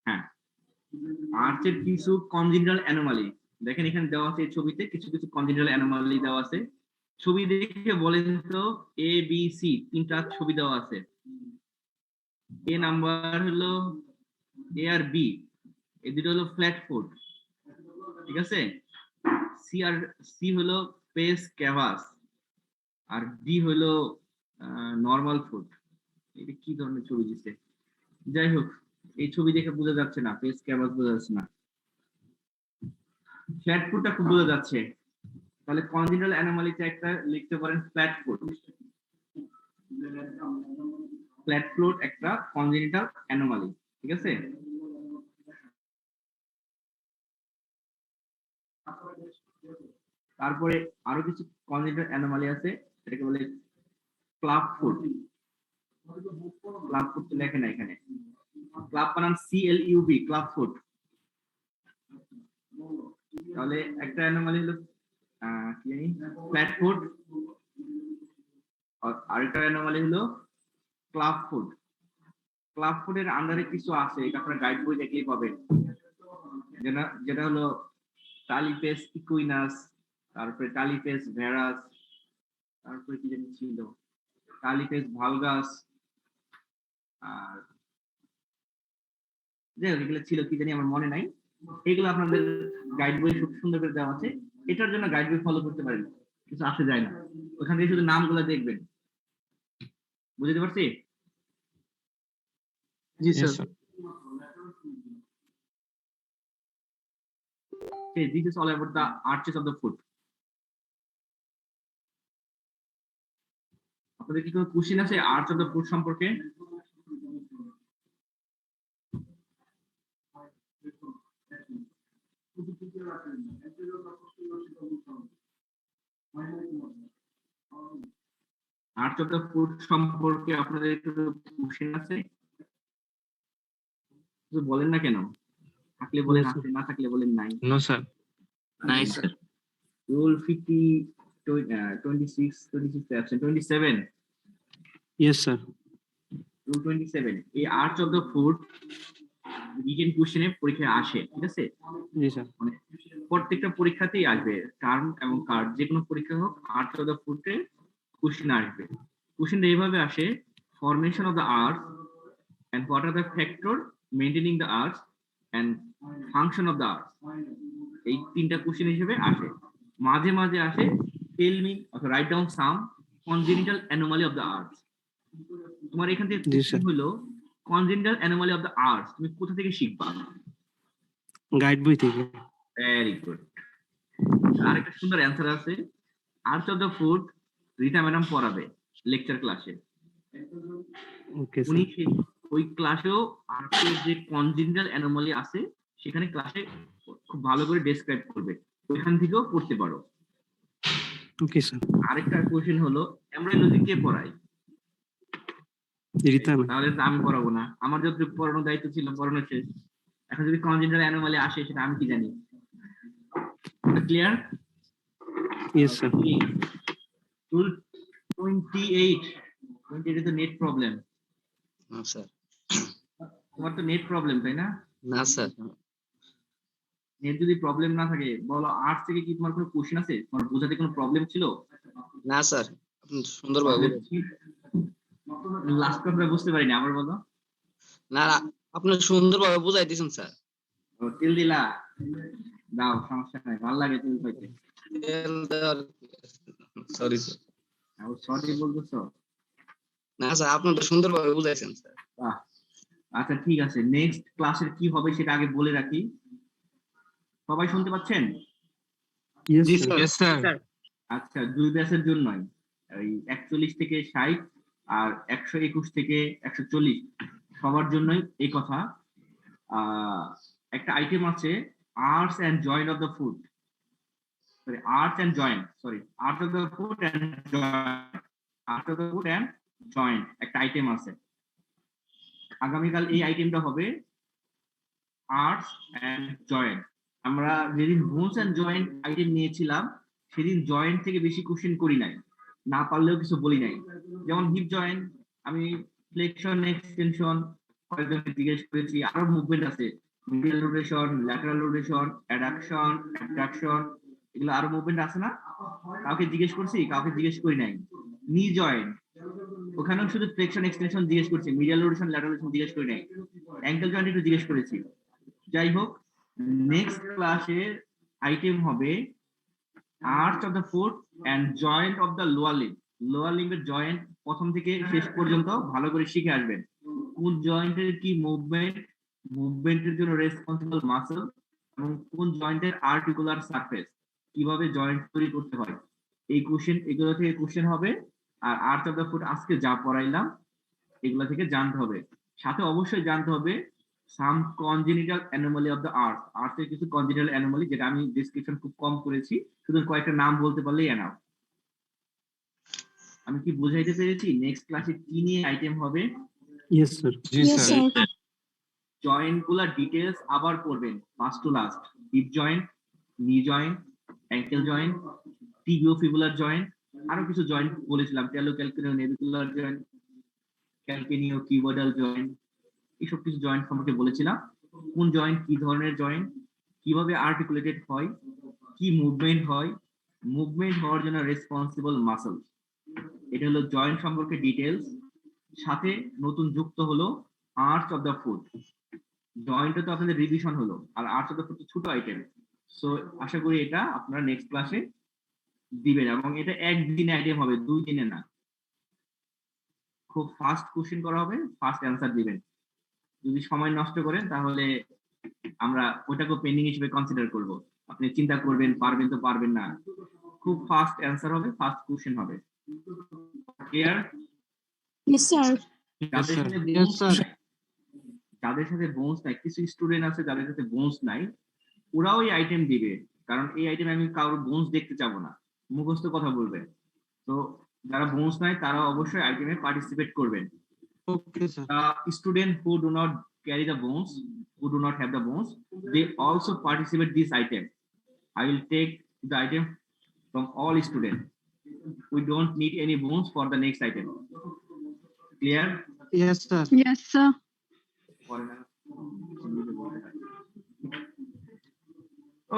হ্যাঁ আর্চের কিছু কনজেনিটাল অ্যানোমালি দেখেন এখানে দেওয়া আছে এই ছবিতে কিছু কনজেনিটাল অ্যানোমালি দেওয়া আছে ছবি দেখে বলেন তো এ বি সি তিনটা ছবি দেওয়া আছে এ নাম্বার হলো এ আর বি এই দুটো হলো ফ্ল্যাট ফুট ঠিক আছে সি হলো পেস ক্যাভাস আর ডি হলো নরমাল ফুট এটা কি ধরনের ছবি দিচ্ছে যাই হোক এই ছবি দেখে বোঝা যাচ্ছে না পেস ক্যাভাস বোঝা যাচ্ছে না ফ্ল্যাট ফুটটা খুব বোঝা যাচ্ছে তাহলে কনজেনিটাল অ্যানোমালিতে একটা লিখতে পারেন ফ্ল্যাট ফুট একটা কনজেনিটাল অ্যানোমালি ঠিক আছে তারপরে আরো কিছু কনজেনিটাল অ্যানোমালি আছে এটাকে বলে ক্লাব ফুট লেখে না এখানে ক্লাব বানান CLUB ক্লাব ফুট তাহলে একটা অ্যানোমালি হলো কি জানি ফ্ল্যাট ফুট আর আরেকটা অ্যানোমালি হলো ক্লাব ফুটের আন্ডারে কিছু আছে এটা আপনারা গাইড বই দেখলেই পাবেন যেটা হলো টালিপেস ইকুইনাস তারপরে টালিপেস ভেরাস তারপরে কি জানি ছিল টালিপেস ভালগাস আর যেগুলো ছিল কি জানি আমার মনে নাই এগুলো আপনাদের গাইড বই খুব সুন্দর করে দেওয়া আছে এটার জন্য গাইড বই ফলো করতে পারেন কিছু আসে যায় না ওখান থেকে শুধু নামগুলো দেখবেন বুঝতে পারছি জি sir Okay, this is all about the arches of the foot. আপনাদের কি কোনো কোশ্চেন আছে আর্চ অফ দ্য ফুট সম্পর্কে আর্চ অফ দ্য ফুট সম্পর্কে আপনাদের একটু কোশ্চেন আছে কিছু বলেন না কেন? থাকলে বলেন আছে, না থাকলে বলেন নাই। No sir. নাই sir. Rule 50 26 absent 27 yes sir. Rule 27 এই arch of the foot written কোশ্চেনে পরীক্ষায় আসে, ঠিক আছে? জি স্যার। মানে প্রত্যেকটা পরীক্ষাতেই আসবে, টার্ম এবং কার্ড যে কোনো পরীক্ষা হোক, আর্চ অফ দ্য ফুডে কোশ্চেন আসবে। কোশ্চেনটা এইভাবে আসে, formation of the arch and what are the factor maintaining the arch and function of the arch, এই তিনটা কোশ্চেন হিসেবে আসে। মাঝে মাঝে আসে টেল মি অথবা write down some congenital anomaly of the arch. তোমার এখান থেকে জি স্যার। হলো congenital anomaly of the arch তুমি কোথা থেকে শিখবা? গাইড বই থেকে। Very good. আরেকটা সুন্দর অ্যান্সার আছে, arch of the food Rita madam পড়াবে লেকচার ক্লাসে। ওকে উনি স্যার। ওই ক্লাসেও আর্টের যে কনজেনিটাল অ্যানোমালি আছে সেখানে ক্লাসে খুব ভালো করে ডেসক্রাইব করবে, ওইখান থেকেও পড়তে পারো। Okay sir. আরেকটা কোশ্চেন হলো এমব্রায়োলজি কে পড়ায়? রিতা ম্যাম। তাহলে তো আমি পড়াবো না, আমার যতটুকু পড়ানোর দায়িত্ব ছিল পড়ানো শেষ। এখন যদি কনজেনিটাল অ্যানোমালি আসে সেটা আমি কি জানি? ক্লিয়ার? Yes sir. রুল 28 তো নেট প্রবলেম। না স্যার। তোমার তো নেট প্রবলেম তাই না? না স্যার। নেট যদি প্রবলেম না থাকে বলো, আর্টস থেকে কি তোমার কোনো কোশ্চেন আছে? তোমার বোঝাতে কোনো প্রবলেম ছিল? না স্যার, আপনি সুন্দরভাবে লাস্ট কথা বুঝতে পারিনি, আবার বলো। না আপনি সুন্দরভাবে বুঝাই দিয়েছেন স্যার। ও তেল দিলা, দাও সমস্যা নাই, ভালো লাগে তেল পাইতে। Sorry sir. সরি বলতেছো? না স্যার, আপনি তো সুন্দরভাবে বুঝাইছেন স্যার। আচ্ছা ঠিক আছে, নেক্সট ক্লাসের কি হবে সেটা আগে বলে রাখি। সবাই শুনতে পাচ্ছেন? Yes sir. আচ্ছা, 2 ব্যাচের জন্যই ওই 41 থেকে 60 আর 121 থেকে 140 সবার জন্যই এই কথা। একটা আইটেম আছে arts and joint of the food, sorry arts and joint, sorry arts of the food and joint, arts of the food and joint একটা আইটেম আছে। আগামীকাল এই আইটেমটা হবে আর্টস এন্ড জয়েন্ট। আমরা যেদিন বোনস এন্ড জয়েন্ট আইটেম নিয়েছিলাম সেদিন জয়েন্ট থেকে বেশি কোশ্চেন করি নাই, না পারলেও কিছু বলি নাই। যেমন হিপ জয়েন্ট আমি ফ্লেকশন এক্সটেনশন কয়েকজনকে জিজ্ঞেস করেছি, আরো মুভমেন্ট আছে medial rotation, lateral rotation, addiction, abduction, এগুলো আরো মুভমেন্ট আছে না? কাউকে জিজ্ঞেস করছি? কাউকে জিজ্ঞেস করি নাই। নি জয়েন্ট ওখানেও শুধু ফ্লেকশন এক্সটেনশন জিজ্ঞেস করছি, মিডিয়াল রোটেশন, ল্যাটারাল রোটেশন জিজ্ঞেস করি নাই। অ্যাঙ্কেল জয়েন্ট একটু জিজ্ঞেস করেছি। যাই হোক, নেক্সট ক্লাসে আইটেম হবে arch of the foot and joint of the lower limb. Lower লিম্বের জয়েন্ট প্রথম থেকে শেষ পর্যন্ত ভালো করে শিখে আসবেন। কোন জয়েন্টের কি মুভমেন্ট, মুভমেন্টের জন্য রেসপন্সিবল মাসল, এবং কোন জয়েন্টের আর্টিকুলার সারফেস, কিভাবে জয়েন্ট তৈরি করতে হয়, এই কোশ্চেন, এগুলো থেকে কোশ্চেন হবে। আর আর্চ অফ দ্য ফুট আজকে যা পড়াইলাম এগুলো থেকে জানতে হবে। সাথে অবশ্যই জানতে হবে some congenital anomaly of the arch. আর্থের কিছু কনজেনিটাল অ্যানোমালি যেটা আমি ডেসক্রিপশন খুব কম করেছি, শুধু কয়েকটা নাম বলতে পারলেই এনাফ। আমি কি বুঝাইতে পেরেছি? নেক্সট ক্লাসে কি নিয়ে আইটেম হবে? Yes sir. জি স্যার। জয়েন্ট গুলার ডিটেলস আবার পড়বেন first to last. Hip joint, knee joint, ankle joint, tibiofibular joint, আরো কিছু জয়েন্ট বলেছিলাম, talocalcaneonavicular joint, calcaneocuboidal joint, এইসব কিছু জয়েন্ট সম্পর্কে বলেছিলাম। কোন জয়েন্ট কি ধরনের জয়েন্ট, কিভাবে আর্টিকুলেটেড হয়, কি মুভমেন্ট হয়, মুভমেন্ট হওয়ার জন্য রেসপন্সিবল মাসল। এটা হলো জয়েন্ট সম্পর্কে ডিটেলস। সাথে নতুন যুক্ত হলো আর্চ অফ দ্য ফুট। জয়েন্টে তো আপনাদের রিভিশন হলো, আর আর্চ অফ দ্য ফুট ছোট আইটেম। সো আশা করি এটা আপনারা নেক্সট ক্লাসে দিবেন, এবং এটা একদিনে আইটেম হবে, 2 দিনে না। খুব ফাস্ট কোশ্চেন করা হবে, ফাস্ট অ্যান্সার দিবেন। যদি সময় নষ্ট করেন তাহলে আমরা ওটাকেও পেন্ডিং হিসেবে কনসিডার করব। আপনি চিন্তা করবেন পারবেন তো পারবেন না, খুব ফাস্ট অ্যান্সার হবে, ফাস্ট কোশ্চেন হবে। ক্লিয়ার? Yes, sir. যাদের সাথে বোনস নাই, কিছু স্টুডেন্ট আছে যাদের সাথে বোনস নাই, ওরাও এই আইটেম দিবে, কারণ এই আইটেম আমি কারোর বোনস দেখতে চাবো না, মুখস্থ কথা বলবে। তো যারা বোনস নাই তারা অবশ্যই আইটেমে পার্টিসিপেট করবেন। Okay sir. Student who do not carry the bones, who do not have the bones, they also participate this item. I will take the item from all students. We don't need any bones for the next item. Clear? Yes, sir. Yes, sir.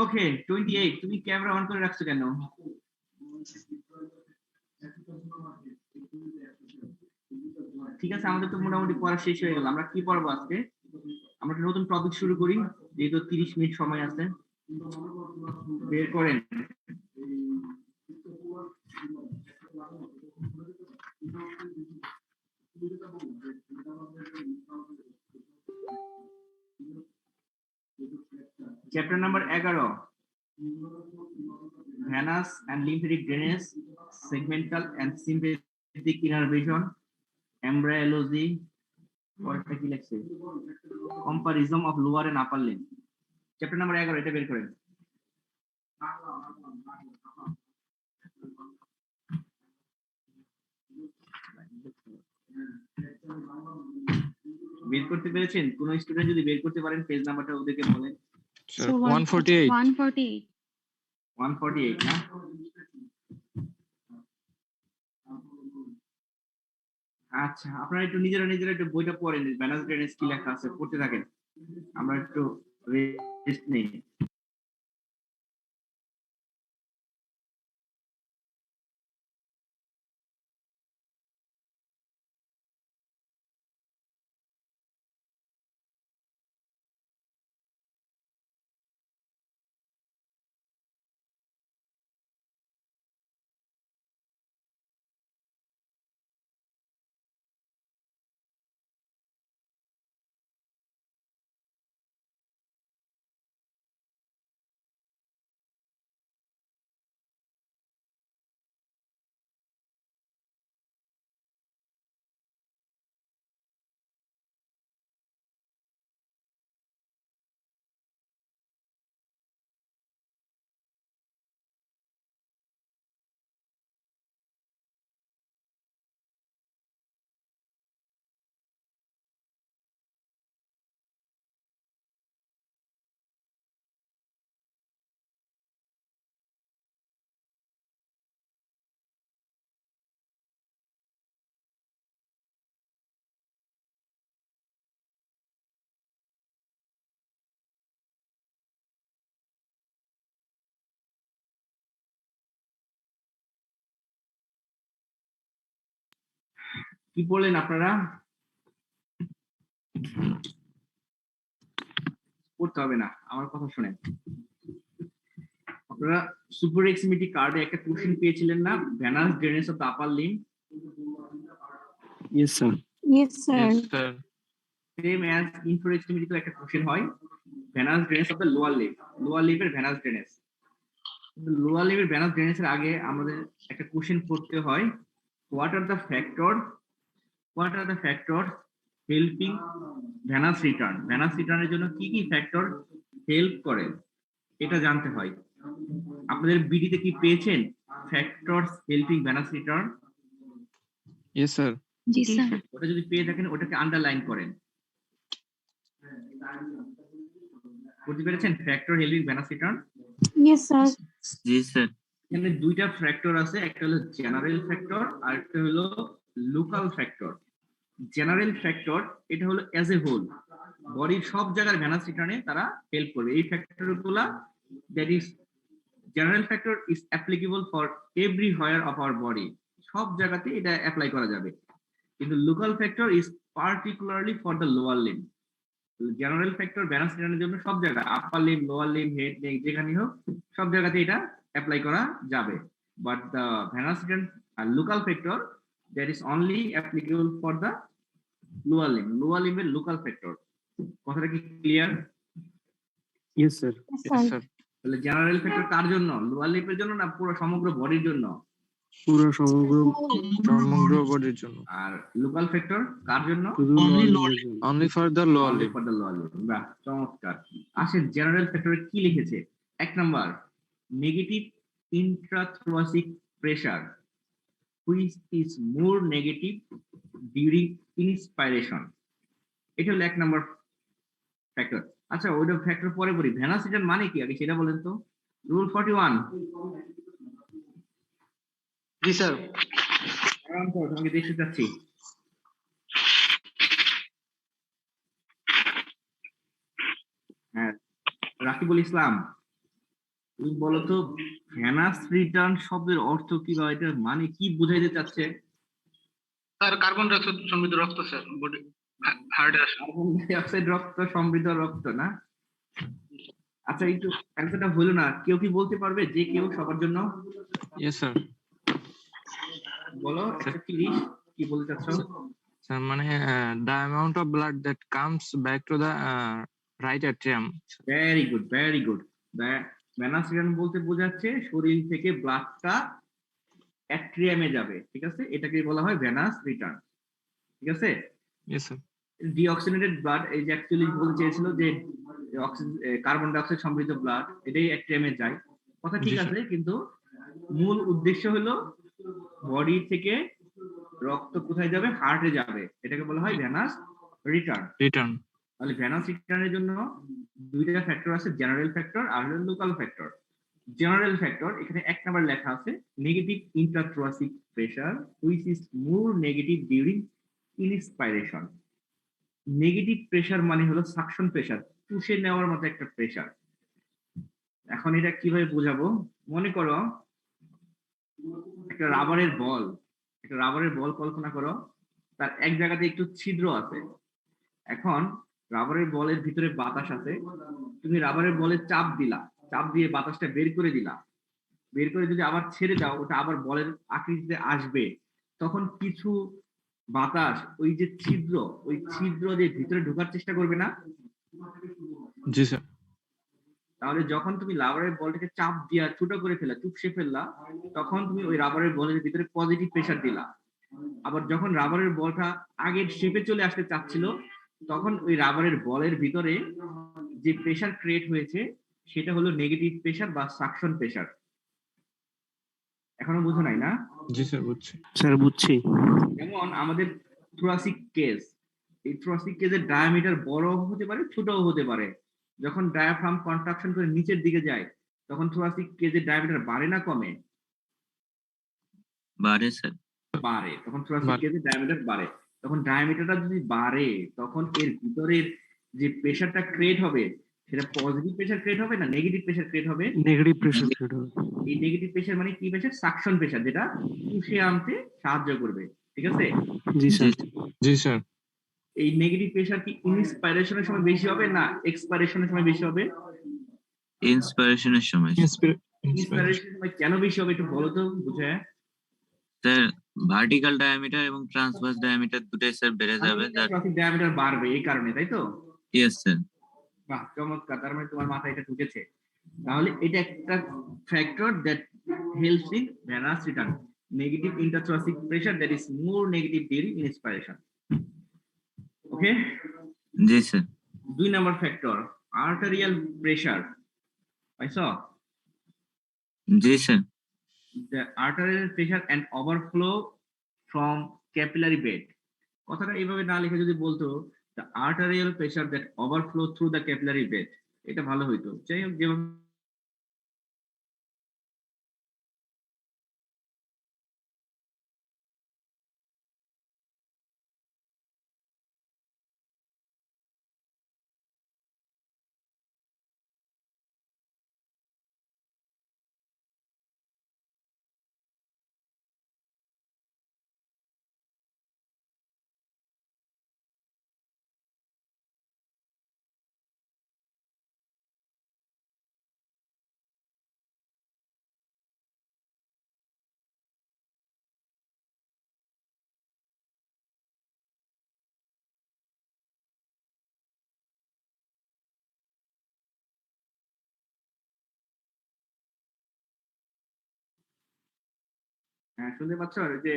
Okay, 28. তুমি camera on করে রাখছো কেন? ঠিক আছে, আমাদের তো মোটামুটি পড়া শেষ হয়ে গেল। আমরা কি পড়বো আজকে? আমরা একটা নতুন টপিক শুরু করি, যেহেতু 30 মিনিট সময় আছে। বের করেন। Chapter number 11, venous and lymphatic drainage, segmental and sympathetic innervation, embryology, পরেরটা কি লেখছে? Comparison of lower and upper limb. Chapter number 11, এটা বের করেন। বের করতে পেরেছেন? কোন স্টুডেন্ট যদি বের করতে পারেন পেজ নাম্বারটা ওদেরকে বলেন। 148. 148 না? আচ্ছা, আপনারা একটু নিজেরা একটু বইটা পড়েন, ভেনাস ড্রেনেজ কি লেখা আছে পড়তে থাকেন, আমরা একটু রেস্ট নেই। কি বলেন আপনারা? পড়তে হবে না, আমার কথা শুনেন। আপনারা সুপার এক্সিমিটি কার্ডে একটা কোশ্চেন পেয়েছিলেন না, venous drainage of the upper limb? Yes, sir. Yes, sir. Same as inferior এক্সট্রিমিটিতে একটা কোশ্চেন হয়, venous drainage of the lower limb, lower লিম্বের ভেনাস ড্রেনেজ। লোয়ার লিম্বের ভেনাস ড্রেনেজের আগে আমাদের একটা কোশ্চেন পড়তে হয়, what are the factor helping venous return? Venous রিটার্নের জন্য কি কি ফ্যাক্টর হেল্প করে এটা জানতে হয়। আপনাদের বিডিতে কি পেয়েছেন factors helping venous return? Yes, sir. Yes, sir. ওটা যদি পেয়ে থাকেন ওটাকে আন্ডারলাইন করেন। বুঝতে পেরেছেন? Factor helping venous return. Yes, sir. জি স্যার। এখানে দুইটা ফ্যাক্টর আছে, একটা হলো জেনারেল ফ্যাক্টর আর একটা হলো লোকাল ফ্যাক্টর। জেনারেল ফ্যাক্টর এটা হলো অ্যাজ এ হোল বডির সব জায়গার ভেনাস রিটার্নে তারা হেল্প করবে। এই ফ্যাক্টরগুলো that is general factor is applicable for everywhere of our body, সব জায়গাতে এটা অ্যাপ্লাই করা যাবে। কিন্তু local factor is particularly for the lower limb. General factor venous রিটার্নের জন্য সব জায়গায়, upper limb, lower limb, head, neck, যেখানেই হোক সব জায়গাতে এটা অ্যাপ্লাই করা যাবে। But the venous return are local factor that is only applicable for the lower limb. Lower লিম্বের লোকাল ফ্যাক্টর। কথাটা কি clear? Yes, sir. Yes, sir. তাহলে জেনারেল ফ্যাক্টর কার জন্য? লোয়ার লিম্বের জন্য না পুরো সমগ্র বডির জন্য? পুরো সমগ্র বডির জন্য। আর লোকাল ফ্যাক্টর কার জন্য? Only for the lower limb. For the lower limb. বাহ, চমৎকার। আসেন জেনারেল ফ্যাক্টরে কি লিখেছে। 1 number, negative intrathoracic pressure which is more negative during inspiration. এটা হলো 1 নাম্বার ফ্যাক্টর। আচ্ছা ওইটা ফ্যাক্টর পরে বলি, ভেনাস রিটার্ন মানে কি আগে সেটা বলেন তো। রুল 41। জি স্যার। আরাম করো, তোমাকে দেখতে চাচ্ছি। হ্যাঁ রাকিবুল ইসলাম, তুমি বলো তো ভেনাস রিটার্ন শব্দের অর্থ কি বা এটা মানে কি বোঝাইতে চাচ্ছে? স্যার কার্বন ডাইঅক্সাইড সমৃদ্ধ রক্ত স্যার, বডি হার্টে আসে। কার্বন ডাই অক্সাইড রক্ত, সমৃদ্ধ রক্ত না? আচ্ছা একটু অ্যান্সারটা হলো না, কেউ কি বলতে পারবে? যে কেউ, সবার জন্য ইয়েস স্যার। বলো একটা প্লিজ, কি বলতে চাচ্ছ? স্যার মানে the amount of blood that comes back to the right atrium. Very good, very good. Venous return বলতে বোঝাচ্ছে শরীর থেকে ব্লাডটা অ্যাট্রিয়ামে যাবে, ঠিক আছে? এটাকে বলা হয় ভেনাস রিটার্ন, ঠিক আছে? Yes sir. ডিঅক্সিনেটেড ব্লাড, এই যে অ্যাকচুয়ালি বলতে চেয়েছিল যে কার্বন ডাইঅক্সাইড সমৃদ্ধ ব্লাড এটাই অ্যাট্রিয়ামে যায়, কথা ঠিক জি, আছে, কিন্তু মূল উদ্দেশ্য হলো বডি থেকে রক্ত কোথায় যাবে? হার্টে যাবে, এটাকে বলা হয় ভেনাস রিটার্ন। রিটার্ন। তাহলে ভেনাস রিটার্নের জন্য দুইটা ফ্যাক্টর আছে, জেনারেল ফ্যাক্টর আর লোকাল ফ্যাক্টর। জেনারেল ফ্যাক্টর এখানে 1 নাম্বার লেখা আছে, negative intrathoracic pressure which is more negative during inspiration. Negative pressure মানে হলো সাকশন প্রেসার, চুষে নেওয়ার মতো একটা প্রেসার। এখন এটা কিভাবে বোঝাবো? মনে করো একটা রাবারের বল, একটা রাবারের বল কল্পনা করো, তার এক জায়গাতে একটু ছিদ্র আছে। এখন রাবারের বলের ভিতরে বাতাস আছে, তুমি রাবারের বলে চাপ দিলা, চাপ দিয়ে বাতাসটা বের করে দিলা, বের করে যদি আবার ছেড়ে দাও ওটা আবার বলের আকৃতিতে আসবে, তখন কিছু বাতাস ওই যে ছিদ্র, ওই ছিদ্র দিয়ে ভিতরে ঢোকার চেষ্টা করবে না? জি স্যার। তাহলে যখন তুমি রাবারের বলটাকে চাপ দিয়া ছোট করে ফেলা, চুপসে ফেললা, তখন তুমি ওই রাবারের বলের ভিতরে পজিটিভ প্রেসার দিলা। আবার যখন রাবারের বলটা আগের শেপে চলে আসতে চাচ্ছিল, তখন ওই রাবারের বলের ভিতরে যে প্রেসার ক্রিয়েট হয়েছে সেটা হলো নেগেটিভ প্রেসার বা সাকশন প্রেসার। এখনো বুঝো নাই না? জি স্যার বুঝছি। স্যার বুঝছি। যেমন আমাদের থোরাসিক কেজ, এই থোরাসিক কেজের ডায়ামিটার বড় হতে পারে, ছোটও হতে পারে। যখন ডায়াফ্রাম কন্ট্রাকশন করে নিচের দিকে যায় তখন থোরাসিক কেজের ডায়ামিটার বাড়ে না কমে? বাড়ে স্যার। বাড়ে। তখন থোরাসিক বাড়ে। কেজের ডায়ামিটার বাড়ে। তখন ডায়ামিটারটা যদি বাড়ে তখন এর ভিতরের যে প্রেসারটা ক্রিয়েট হবে সেটা পজিটিভ প্রেসার ক্রিয়েট হবে না নেগেটিভ প্রেসার ক্রিয়েট হবে? নেগেটিভ প্রেসার ক্রিয়েট হবে। এই নেগেটিভ প্রেসার মানে কি প্রেসার? সাকশন প্রেসার, যেটা পুষে আনতে সাহায্য করবে, ঠিক আছে? জি স্যার। জি স্যার। এই নেগেটিভ প্রেসার কি ইন্সপাইরেশনের সময় বেশি হবে না এক্সপাইরেশনের সময় বেশি হবে? ইন্সপিরেশনের সময়। ইন্সপাইরেশনের সময় কেন বেশি হবে একটু বলো তো বুঝে। স্যার ভার্টিক্যাল ডায়ামিটার এবং ট্রান্সভার্স ডায়ামিটার দুটোই স্যার বেড়ে যাবে। ডায়ামিটার বাড়বে এই কারণে, তাই তো? Yes sir. বাহ চমৎকার, তার মানে তোমার মাথায় এটা ঢুকেছে। তাহলে এটা একটা factor that helps in venous return, negative intrathoracic pressure that is more negative during inspiration. Okay? জি sir. 2 number factor arterial pressure, পাইছো? জি sir. The arterial pressure and overflow from capillary bed, কথাটা এইভাবে না লিখে যদি বলতো the arterial pressure that overflow through the capillary bed, এটা ভালো হইতো। যাই হোক, যেভাবে শুনতে পাচ্ছ যে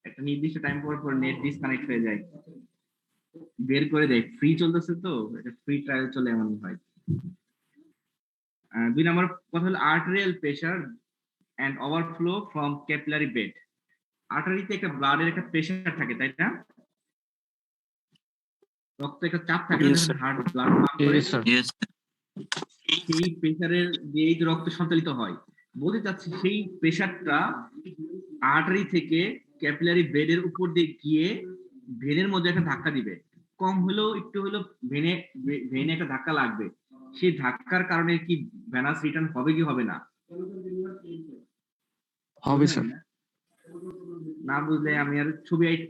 একটা নির্দিষ্ট টাইম পর পর নেট ডিসকানেক্ট হয়ে যায়, বের করে দেয়, ফ্রি চলতেছে তো, এটা ফ্রি ট্রায়াল চলে এমন হয়। 2 নম্বর কথা হলো arterial pressure and overflow from capillary bed. আর্টারিতে একটা ব্লাডের একটা প্রেসার থাকে, তাই না? রক্ত একটা চাপ থাকে না, Yes, যখন sir. হার্ট ব্লাড পাম্প করে, Yes, sir. Yes, sir. সেই প্রেসারের দিয়েই তো রক্ত সঞ্চালিত হয়। বলতে চাচ্ছি সেই প্রেসারটা আর্টারি থেকে ক্যাপিলারি বেডের উপর দিয়ে গিয়ে ভেনের মধ্যে একটা ধাক্কা দিবে, কম হলেও একটু হলেও ভেনে একটা ধাক্কা লাগবে। সেই ধাক্কার কারণে কি ভেনাস রিটার্ন হবে কি হবে না? হবে স্যার। না বুঝলে আমি আর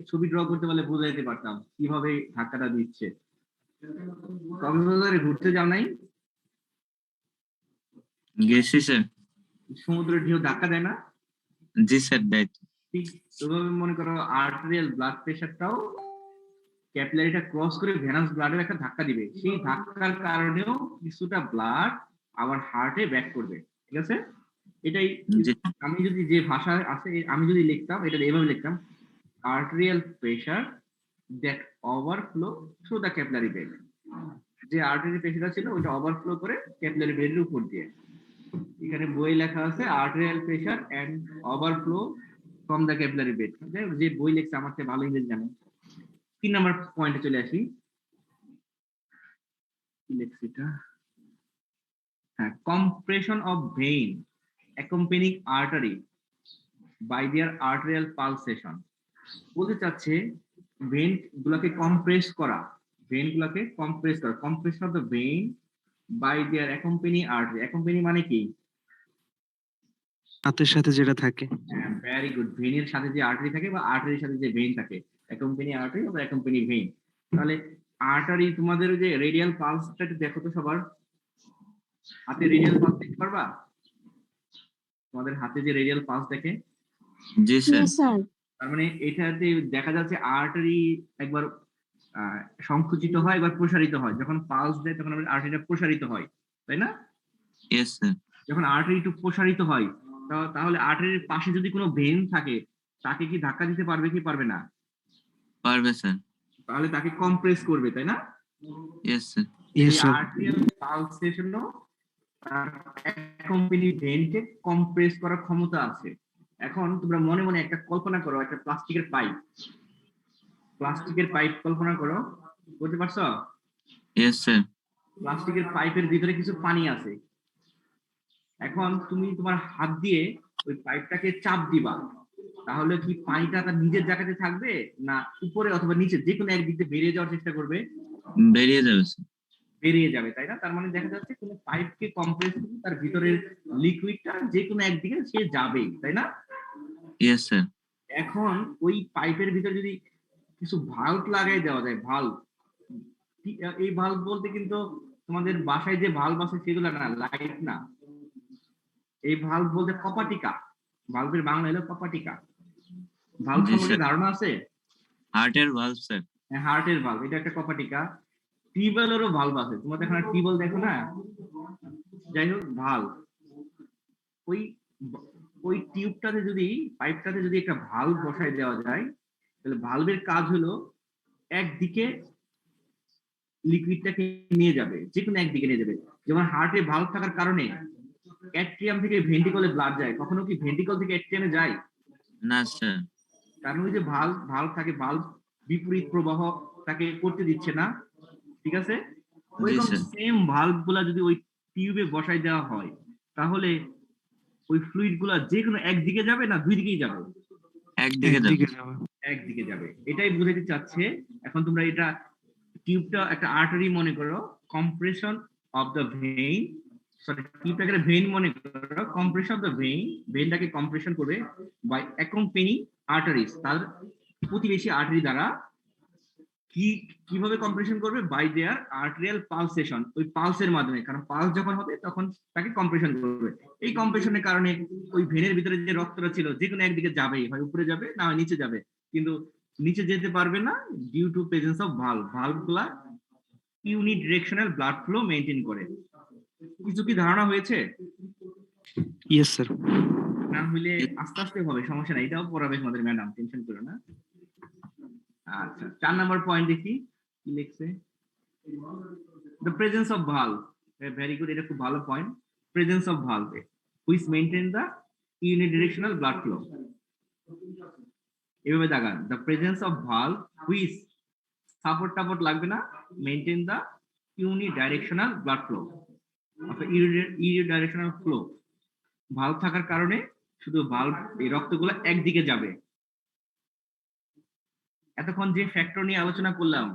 ছবি ড্র করতে পারলে বুঝাইতে পারতাম কিভাবে ধাক্কাটা দিচ্ছে। কক্সবাজারে ঘুরতে যাও নাই? গেছি স্যার। সমুদ্রের ঢেউ ধাক্কা দেয় না? জি স্যার, দেয়। ঠিক ওইভাবে মনে করো আর্টেরিয়াল ব্লাড প্রেশারটাও ক্যাপিলারিটা ক্রস করে ভেনাস ব্লাডের একটা ধাক্কা দিবে, সেই ধাক্কার কারণেও কিছুটা ব্লাড আবার হার্টে ব্যাক করবে। ঠিক আছে, এটাই আমি যদি যে ভাষায় আছে আমি যদি লিখতাম এটা এইভাবে লিখতাম, arterial pressure that overflow through the capillary bed. যে আর্টারি প্রেশারটা ছিল ওইটা ওভারফ্লো করে ক্যাপিলারি বেডের উপর দিয়ে। এখানে বই লেখা আছে arterial pressure and overflow from the capillary bed. যে বই লেখছে আমার থেকে ভালো ইংরেজি জানে। 3 নাম্বার পয়েন্টে চলে আসি। কি লেখছে এটা? হ্যাঁ, compression of vein accompanying artery by their arterial pulsation. বলতে চাচ্ছে ভেন গুলাকে কম্প্রেস করা, compression of the vein by their accompanying artery. Accompany মানে কি? হাতের সাথে যেটা থাকে। হ্যাঁ, ভেরি গুড। ভেনের সাথে যে আর্টারি থাকে বা আর্টারির সাথে যে ভেইন থাকে, অ্যাকম্পেনি আর্টারি বা অ্যাকম্পেনি ভেইন। তাহলে আর্টারি, তোমাদের যে রেডিয়াল পালসটা একটু দেখো তো সবার হাতে, রেডিয়াল পালস দেখতে পারবা? তোমাদের হাতে যে রেডিয়াল পালস দেখে? জি স্যার। তার মানে এটাতে দেখা যাচ্ছে আর্টারি একবার সংকুচিত হয়, একবার প্রসারিত হয়। যখন পালস দেয় তখন আর্টারিটা প্রসারিত হয়, তাই না? Yes sir. যখন আর্টারি একটু প্রসারিত হয় তাহলে আর্টারির পাশে যদি কোনো ভেন থাকে তাকে কি ধাক্কা দিতে পারবে কি পারবে না? পারবে স্যার। তাহলে তাকে কম্প্রেস করবে, তাই না? Yes sir. Yes, sir. Arterial পালসেশনও অ্যাকম্পেনি ভেনকে কম্প্রেস করার ক্ষমতা আছে। এখন তোমরা মনে মনে একটা কল্পনা করো, একটা প্লাস্টিকের পাইপ কল্পনা করো, বুঝতে পারছো? Yes sir. প্লাস্টিকের পাইপের ভিতরে কিছু পানি আছে। এখন তুমি তোমার হাত দিয়ে ওই পাইপটাকে চাপ দিবা, তাহলে কি পানিটা তার নিজের জায়গাতে থাকবে না উপরে অথবা নিচে যে কোনো একদিক দিয়ে বেরিয়ে যাওয়ার চেষ্টা করবে? বেরিয়ে যাবে স্যার। বেরিয়ে যাবে, তাই না? তার মানে দেখা যাচ্ছে কোনো পাইপকে কম্প্রেস করে তার ভিতরের লিকুইডটা যে কোনো একদিকে সে যাবেই, তাই না? Yes sir. এখন ওই পাইপের ভিতরে যদি কিছু ভাল্ব লাগাই দেওয়া যায়, ভাল্ব, এই ভাল্ব বলতে কিন্তু তোমাদের বাসায় যে ভাল্ব আছে সেগুলো না, লাইট না। এই ভাল্ব বলতে কপাটিকা, ভাল্বের বাংলা হলো কপাটিকা। ভাল্ব সম্পর্কে ধারণা আছে? হার্টের ভালভ স্যার। হ্যাঁ, হার্টের ভাল্ব, এটা একটা কপাটিকা। টিউবওয়েলেরও ভাল্ব আছে, তোমাদের এখানে টিউবওয়েল দেখো না? যাই হোক, ভাল্ব, ওই টিউবটাতে যদি, পাইপটাতে যদি একটা ভাল্ব বসায় দেওয়া যায়, তাহলে ভাল্বের কাজ হলো একদিকে লিকুইডটাকে নিয়ে যাবে, যে কোনো একদিকে নিয়ে যাবে। যেমন হার্টে ভাল্ব থাকার কারণে অ্যাট্রিয়াম থেকে ভেন্ট্রিকলে ব্লাড যায়, কখনো কি ভেন্ট্রিকল থেকে অ্যাট্রিয়ামে যায়? না স্যার। কারণ ওই যে ভাল্ব থাকে, ভাল্ব বিপরীত প্রবাহ তাকে করতে দিচ্ছে না, ঠিক আছে? ওইরকম সেম ভাল্ব গুলা যদি ওই টিউবে বসাই দেওয়া হয়, তাহলে ওই ফ্লুইড গুলা যে কোনো একদিকে যাবে না দুই দিকেই যাবে? একদিকে যাবে। এটাই বুঝাতে চাচ্ছে। এখন তোমরা এটা টিউবটা একটা আর্টারি মনে করো, compression of the vein, sorry টিউবটাকে ভেইন মনে করো, কম্প্রেশন অফ দ্য ভেইন, ভেইনটাকে কম্প্রেশন করবে বাই অ্যাকম্পেনিং আর্টারিজ, তার প্রতিবেশী আর্টারি দ্বারা। কিভাবে কম্প্রেশন করবে? বাই দেয়ার আর্টেরিয়াল পালসেশন, ওই পালসের মাধ্যমে। কারণ পালস যখন হবে তখন তাকে কম্প্রেশন করবে। এই কম্প্রেশনের কারণে ওই ভেনের ভিতরে যে রক্তটা ছিল যে কোনো একদিকে যাবেই, হয় উপরে যাবে না হয় নিচে যাবে, কিন্তু নিচে যেতে পারবে না due to presence of valve. ভালভগুলা ইউনিডিরেকশনাল ব্লাড ফ্লো মেইনটেইন করে। কিছু কি ধারণা হয়েছে? Yes sir. না হলে আস্তে আস্তে হবে, সমস্যা নাই, এটাও পড়াবে আমাদের ম্যাডাম, টেনশন করো না। আচ্ছা, 4 নাম্বার পয়েন্ট দেখি কি লিখছে। The presence of valve, very good, এটা খুব ভালো point. Presence of valve which maintain the unidirectional blood flow. এভাবে দাগান, the presence of valve which support টাপোর্ট লাগবে না, maintain the unidirectional blood flow, unidirectional flow. Valve থাকার কারণে শুধু ভাল্ব এই রক্তগুলো একদিকে যাবে। এতক্ষণ যে ফ্যাক্টর নিয়ে আলোচনা করলাম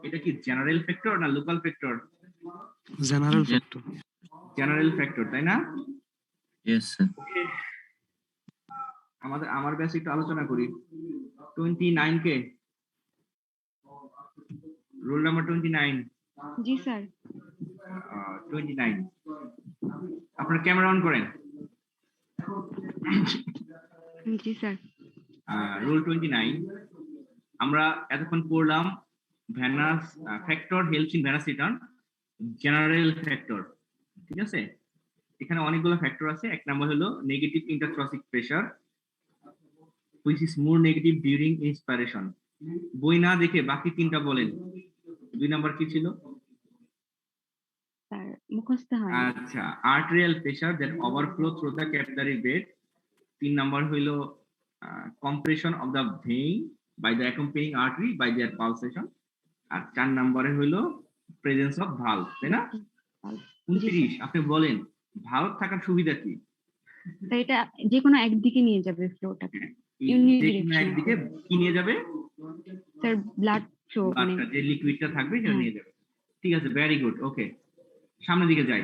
এটা কি জেনারেল ফ্যাক্টর না local factor? General factor. General factor, তাই না? Yes sir. আমার ব্যাস একটু আলোচনা করি। 29 কে রোল নাম্বার 29। জি স্যার। 29 আপনার ক্যামেরা অন করেন। জি স্যার। রোল 29 আমরা এতক্ষণ পড়লাম venous factor helps in venous return, general factor. ঠিক আছে, এখানে অনেকগুলো ফ্যাক্টর আছে। এক নাম্বার হলো negative intrathoracic pressure which is more negative during inspiration। বই না দেখে বাকি তিনটা বলেন। 2 নাম্বার কি ছিল? স্যার মুখস্থ হয়। আচ্ছা, arterial pressure that overflow through the capillary bed। 3 number হইলো compression of the vein by the accompanying artery by their pulsation। আর 4 নম্বরে হইলো presence of valve, তাই না? 29 আপনি বলেন ভালভ থাকার সুবিধা কি? এটা যে কোনো একদিকে নিয়ে যাবে ফ্লোটাকে, একদিকে কি নিয়ে যাবে? স্যার ব্লাড ফ্লো, মানে যে লিকুইডটা থাকবে সেটা নিয়ে যাবে। ঠিক আছে, ভেরি গুড। ওকে, সামনের দিকে যাই।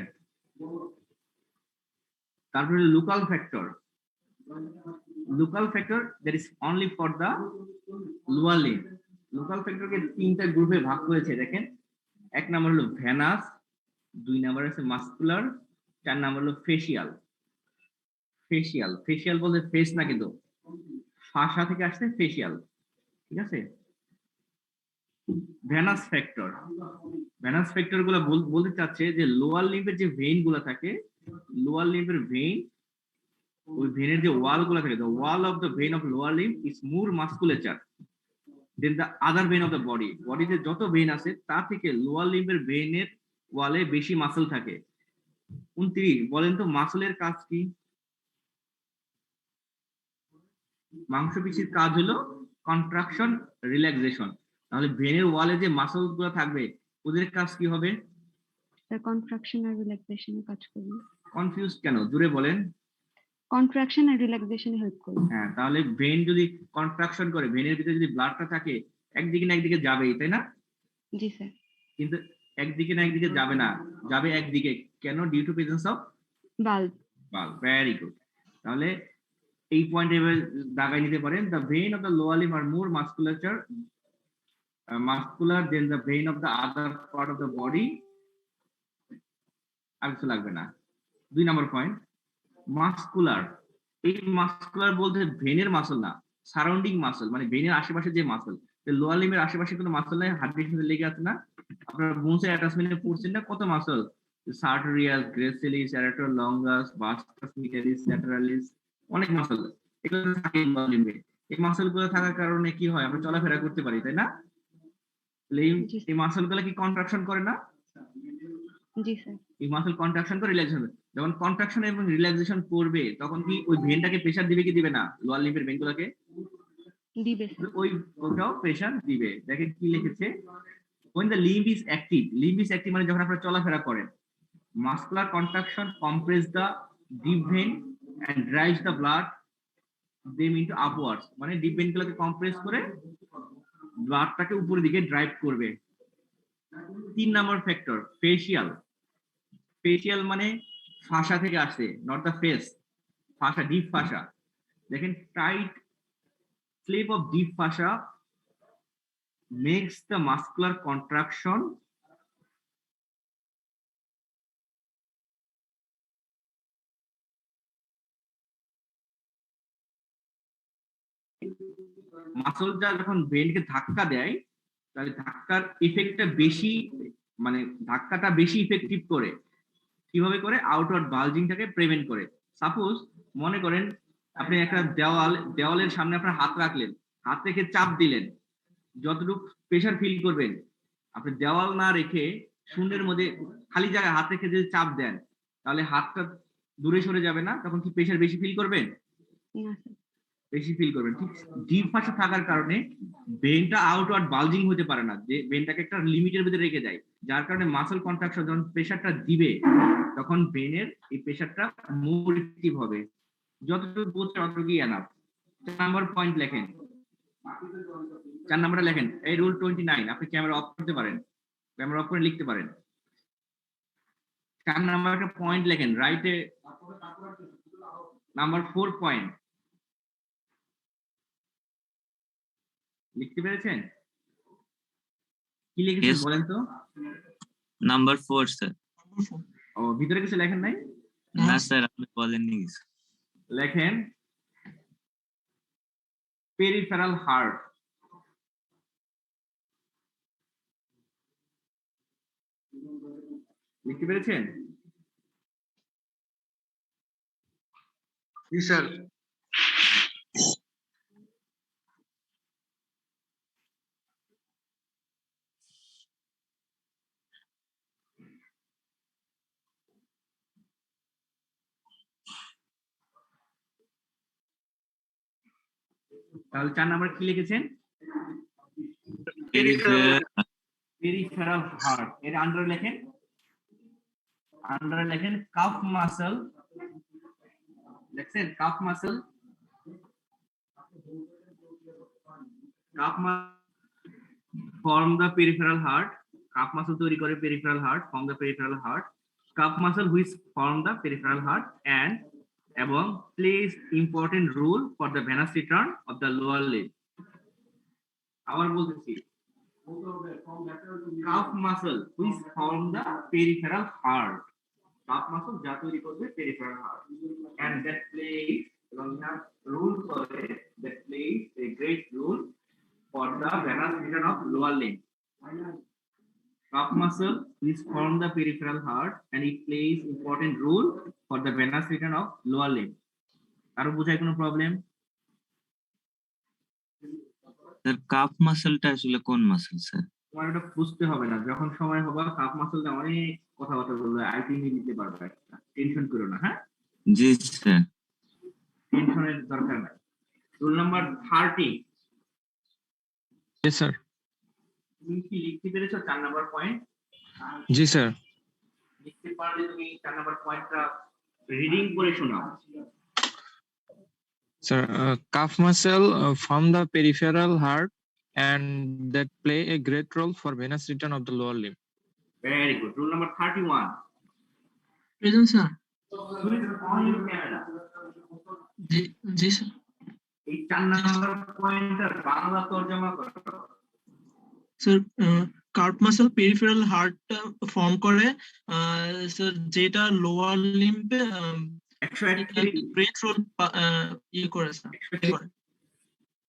তারপরে local factor. Local factor that is only for the lower limb. Local ফ্যাক্টরকে 3টা গ্রুপে ভাগ করেছে দেখেন। 1 নাম্বার হলো ভ্যানাস, 2 নাম্বার আছে মাসকুলার, 4 নাম্বার হলো ফেসিয়াল। ফেসিয়াল বলতে ফেস না, কিন্তু ফাসা থেকে আসছে ফেসিয়াল। ঠিক আছে, ভ্যানাস ফ্যাক্টর গুলো বলতে চাচ্ছে যে লোয়ার লিম্বের যে ভেইন গুলো থাকে, লোয়ার লিম্বের ভেইন, ওই ভেইনের যে ওয়াল গুলো থাকে, the wall of the vein of lower limb is more musculature than the other vein of the body। বডিতে যত ভেইন আছে তার থেকে লোয়ার লিম্বের ভেইনের ওয়ালে বেশি মাসল থাকে। 29 বলেন তো মাসলের কাজ কি? মাংসপেশির কাজ হলো কন্ট্রাকশন, রিল্যাক্সেশন। তাহলে ভেনের ওয়ালে যে মাসল গুলো থাকবে ওদের কাজ কি হবে? স্যার কন্ট্রাকশন আর রিল্যাক্সেশনে কাজ করবে। কনফিউজ কেন? জোরে বলেন। কন্ট্রাকশন আর রিল্যাক্সেশনে হেল্প করবে। হ্যাঁ, তাহলে ভেন যদি কন্ট্রাকশন করে, ভেনের ভিতরে যদি ব্লাডটা থাকে একদিকে না একদিকে যাবেই, তাই না? জি স্যার। কিন্তু একদিকে না একদিকে যাবে না, যাবে একদিকে। কেন? Due to presence of valve. Very good. তাহলে এই পয়েন্টে এবার দাগাই নিতে পারেন। The vein of the lower limb are more muscular than the vein of the other part of the body। আর কিছু লাগবে না। 2 নম্বর পয়েন্ট মাসকুলার। এই মাসকুলার বলতে ভেনের মাসল না, সারাউন্ডিং মাসল, মানে ভেনের আশেপাশে যে মাসল। লোয়ার লিম্বের আশেপাশে কোনো মাসল নাই, হার্টের সাথে লেগে আছে না? আপনারা বোনসের অ্যাটাচমেন্টে পড়ছেন না কত মাসল? সার্টোরিয়াস, গ্রেসিলিস, অ্যারেটর লঙ্গাস, বাস্টাস মিটালিস, ল্যাটারালিস, অনেক মাসল এগুলো থাকে লোয়ার লিম্বে। এই মাসলগুলো থাকার কারণে কি হয়? আমরা চলাফেরা করতে পারি, তাই না? এই মাসলগুলো কি কন্ট্রাকশন করে না? জি স্যার। এই মাসল কন্ট্রাকশন করে রিল্যাক্সেশন। যখন কন্ট্রাকশন এবং রিল্যাক্সেশন করবে তখন কি ওই ভেনটাকে প্রেসার দিবে কি দিবে না? লোয়ার লিম্বের ভেনগুলোকে দিবে, ওটাও প্রেসার দিবে। দেখেন কি লিখেছে, when the limb is active মানে যখন আপনারা চলাফেরা করেন, muscular contraction compress the deep vein and drives the blood them into upwards। মানে ডিপ ভেন গুলোকে কম্প্রেস করে ব্লাডটাকে উপরের দিকে ড্রাইভ করবে। 3 নাম্বার ফ্যাক্টর ফেসিয়াল মানে ফাসা থেকে আসছে, not the face. Fascia, deep fascia. দেখেন tight flap of deep fascia makes the muscular contraction মাসলটা যখন ব্রেনকে ধাক্কা দেয় তাহলে ধাক্কার ইফেক্টটা বেশি, মানে ধাক্কাটা বেশি ইফেক্টিভ করে। কিভাবে করে? আউটওয়ার্ড বালজিংটাকে প্রিভেন্ট করে। সাপোজ মনে করেন আপনি একটা দেওয়ালের সামনে আপনার হাত রাখলেন, হাত রেখে চাপ দিলেন, যতটুকু প্রেসার ফিল করবেন, আপনি দেওয়াল না রেখে শূন্যের মধ্যে খালি জায়গায় হাত রেখে যদি চাপ দেন তাহলে হাতটা দূরে সরে যাবে না? তখন কি প্রেসার বেশি ফিল করবেন? বেশি ফিল করবেন। ঠিক ডিপ পাশে থাকার কারণে ভেনটা আউটওয়ার্ড বালজিং হতে পারে না, যে ভেনটাকে একটা লিমিটের ভিতরে রেখে দেয়, যার কারণে মাসল কন্ট্রাকশন যখন প্রেসারটা দিবে তখন ভেনের এই প্রেসারটা মোর ইফেক্টিভ হবে। যতটুকু বোঝে ততটুকুই এনাফ। 4 নাম্বার পয়েন্ট লেখেন, 4 নাম্বারটা লেখেন, এই রুল 29 আপনি ক্যামেরা অফ করতে পারেন, ক্যামেরা অফ করে লিখতে পারেন। 4 নাম্বার একটা পয়েন্ট লেখেন, রাইটে নাম্বার 4 পয়েন্ট লিখতে পেরেছেন? কি লিখেছেন Yes. বলেন তো? Number 4 sir. ও ভিতরে কিছু লেখেন নাই? না স্যার, আপনি বলেননি কিছু। লেখেন পেরিফেরাল হার্ট। লিখতে পেরেছেন? জি স্যার। তাহলে 4 নাম্বার কি লিখেছেন? Peripheral heart. এর আন্ডারে লেখেন, আন্ডারে লেখেন কাফ মাসল। দেখছেন calf muscle? Calf form the peripheral heart. Calf muscle তৈরি করে peripheral heart, form the peripheral heart. Calf muscle which form the peripheral heart and এবং plays important role for the venous return of the lower limb. আবার বলতেছি, calf muscle which form the peripheral heart, calf muscle যা তৈরি করবে peripheral heart, and that plays এবং role করে, that plays a great role for the venous return of lower limb. Calf muscle is from the peripheral heart and it plays important role for the venous return of lower limb. আরো বোঝায় কোনো problem? Sir calf মাসলটা আসলে কোন muscle sir? তোমার এটা বুঝতে হবে না, যখন সময় হবে কাফ মাসলটা অনেক কথাবার্তা বলবে, আইটি নিয়ে দিতে পারবে, টেনশন করো না। হ্যাঁ জি স্যার। টেনশনের দরকার নাই। Rule number 30 Yes, sir. তুমি কি লিখতে পেরেছো 4 নাম্বার পয়েন্ট? জি স্যার। লিখতে পারলে তুমি 4 নাম্বার পয়েন্টটা রিডিং করে শোনাও। Sir, calf muscle form the peripheral heart and that play a great role for venous return of the lower limb. Very good. Rule number 31. Present, sir. Switch on your camera. Ji, sir. এই 4 number পয়েন্টটা বাংলা তরজমা করো। Sir carp muscle peripheral heart form করে sir, যেটা lower লিম্বে 131 great role ইয়ে করে sir.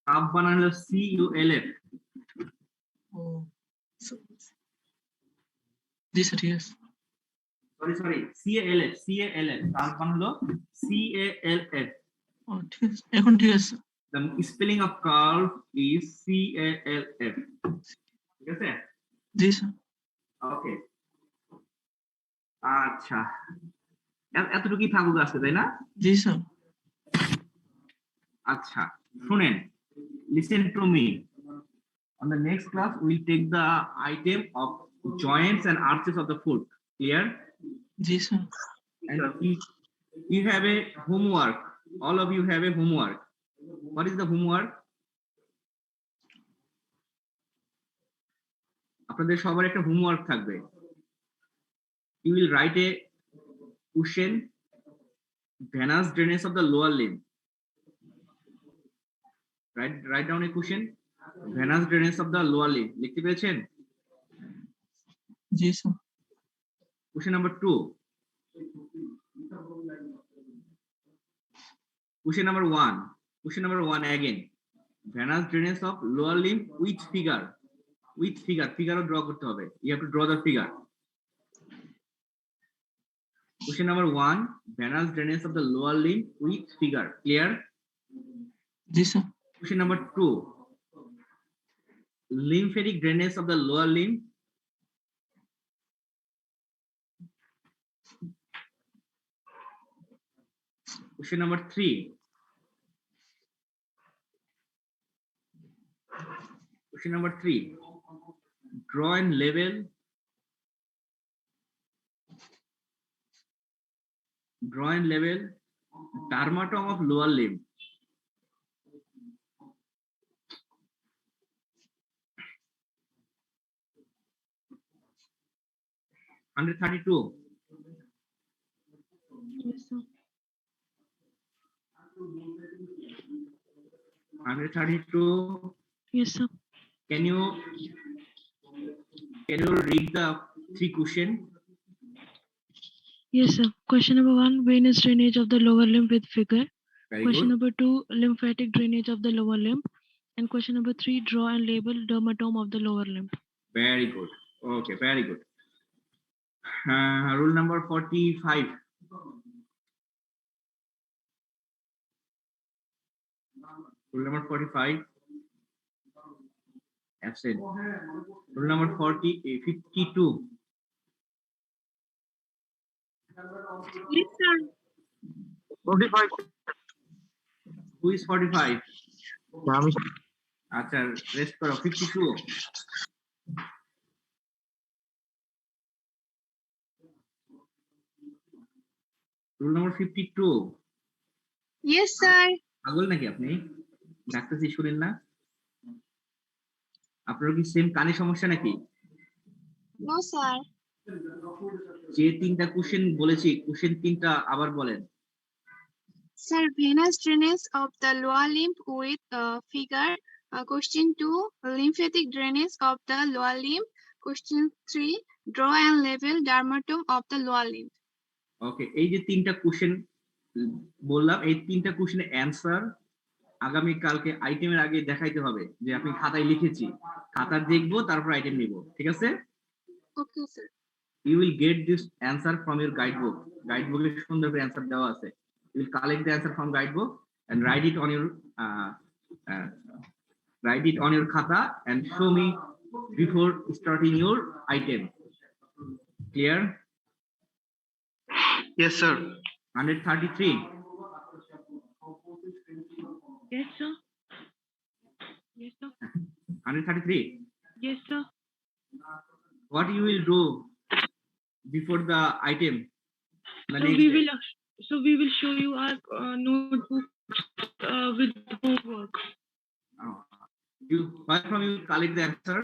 Cup বানানো হলো CULF। ও জি sir, ঠিক আছে। সরি CALF কাপ বানানো হলো CALF। ও ঠিক আছে, এখন ঠিক আছে। The spelling of curve is CALF. ঠিক আছে? জি স্যার। ওকে, আচ্ছা এতটুকুই থাকুক আজকে, তাই না? জি স্যার। আচ্ছা শুনেন, listen to me. On the next class we'll take the item of joints and arches of the foot. Clear? G sir. And you have a homework. All of you have a homework. What is the homework? আপনাদের সবার একটা homework থাকবে। You will write a question, venous drainage of the lower limb. Write down a question, venous drainage of the lower limb. লিখতে পেরেছেন? জি sir. Question number 2. Question number 1. Question number 1 again. Venous drainage of lower limb with figure. With figure. Figure draw করতে হবে. You have to draw the figure. Question number 1. Venous drainage of the lower limb with figure. Clear? G sir. Question number 2. Lymphatic drainage of the lower limb. Question number 3. Question number 3. Draw and label. Draw and label dermatome of lower limb. Under 32. Yes, sir. 132. Yes, sir. Can you read the 3 question? Yes, sir. Question number 1, venous drainage of the lower limb with figure. Very Question good. number 2, lymphatic drainage of the lower limb. And question number 3, draw and label dermatome of the lower limb. Very good. Okay, very good. Rule number 45. Rule number 45. Absent. Rule number 52. Yes, sir. 45. Who is 45? আচ্ছা, rest করো। 52. Rule number 52. Yes, sir. পাগল নাকি আপনি? ডাক্তারজি শুনেন না? আপনার কি same কানে সমস্যা নাকি? No, sir. যে 3টা কোশ্চেন বলেছি, কোশ্চেন 3টা আবার বলেন। Sir, venous drainage of the lower limb with figure. Question 2, lymphatic drainage of the lower limb. Question 3, draw and label dermatome of the lower limb. ওকে, এই যে 3টা কোশ্চেন বললাম, এই 3টা কোশ্চেনের অ্যানসার আগামী কালকে আইটেমের আগে দেখাইতে হবে যে আপনি খাতায় লিখেছি। খাতা দেখবো, তারপর আইটেম নিব, ঠিক আছে? Okay, sir. You will get this answer from your guidebook. Guidebook এ সুন্দর করে অ্যানসার দেওয়া আছে। You will collect the answer from guidebook and write it on your khata and show me before starting your item. Clear? Yes, sir. 133. Yes, sir. Yes, sir. 133. Yes, sir. What you will do before the item? The So next we day? will show you our notebook with homework. Where from you collect the answer?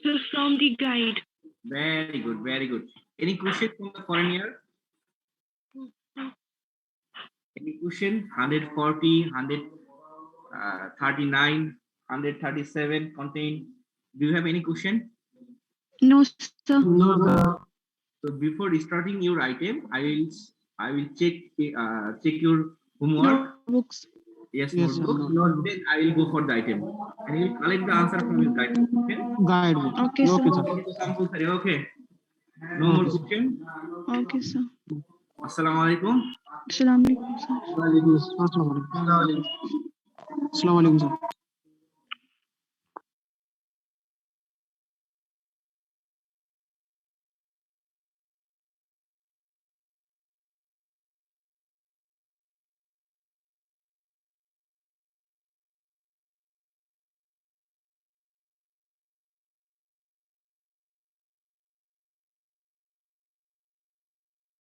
So from the guide. Very good, very good. Any question from the foreign year? Any question? 140, 139, 137 contain. Do you have any question? No, sir. So before starting your item, I will check your homework. Books. Yes, Yes, sir. notebook. Then I will go for the item, and you will collect the answer from your guidebook. Okay? Guidebook. Okay, sir. Okay, sir. Compulsory. Okay. No more question. Okay, sir. Assalamu alaikum. Assalamu alaikum, sir. Assalamu alaikum, sir.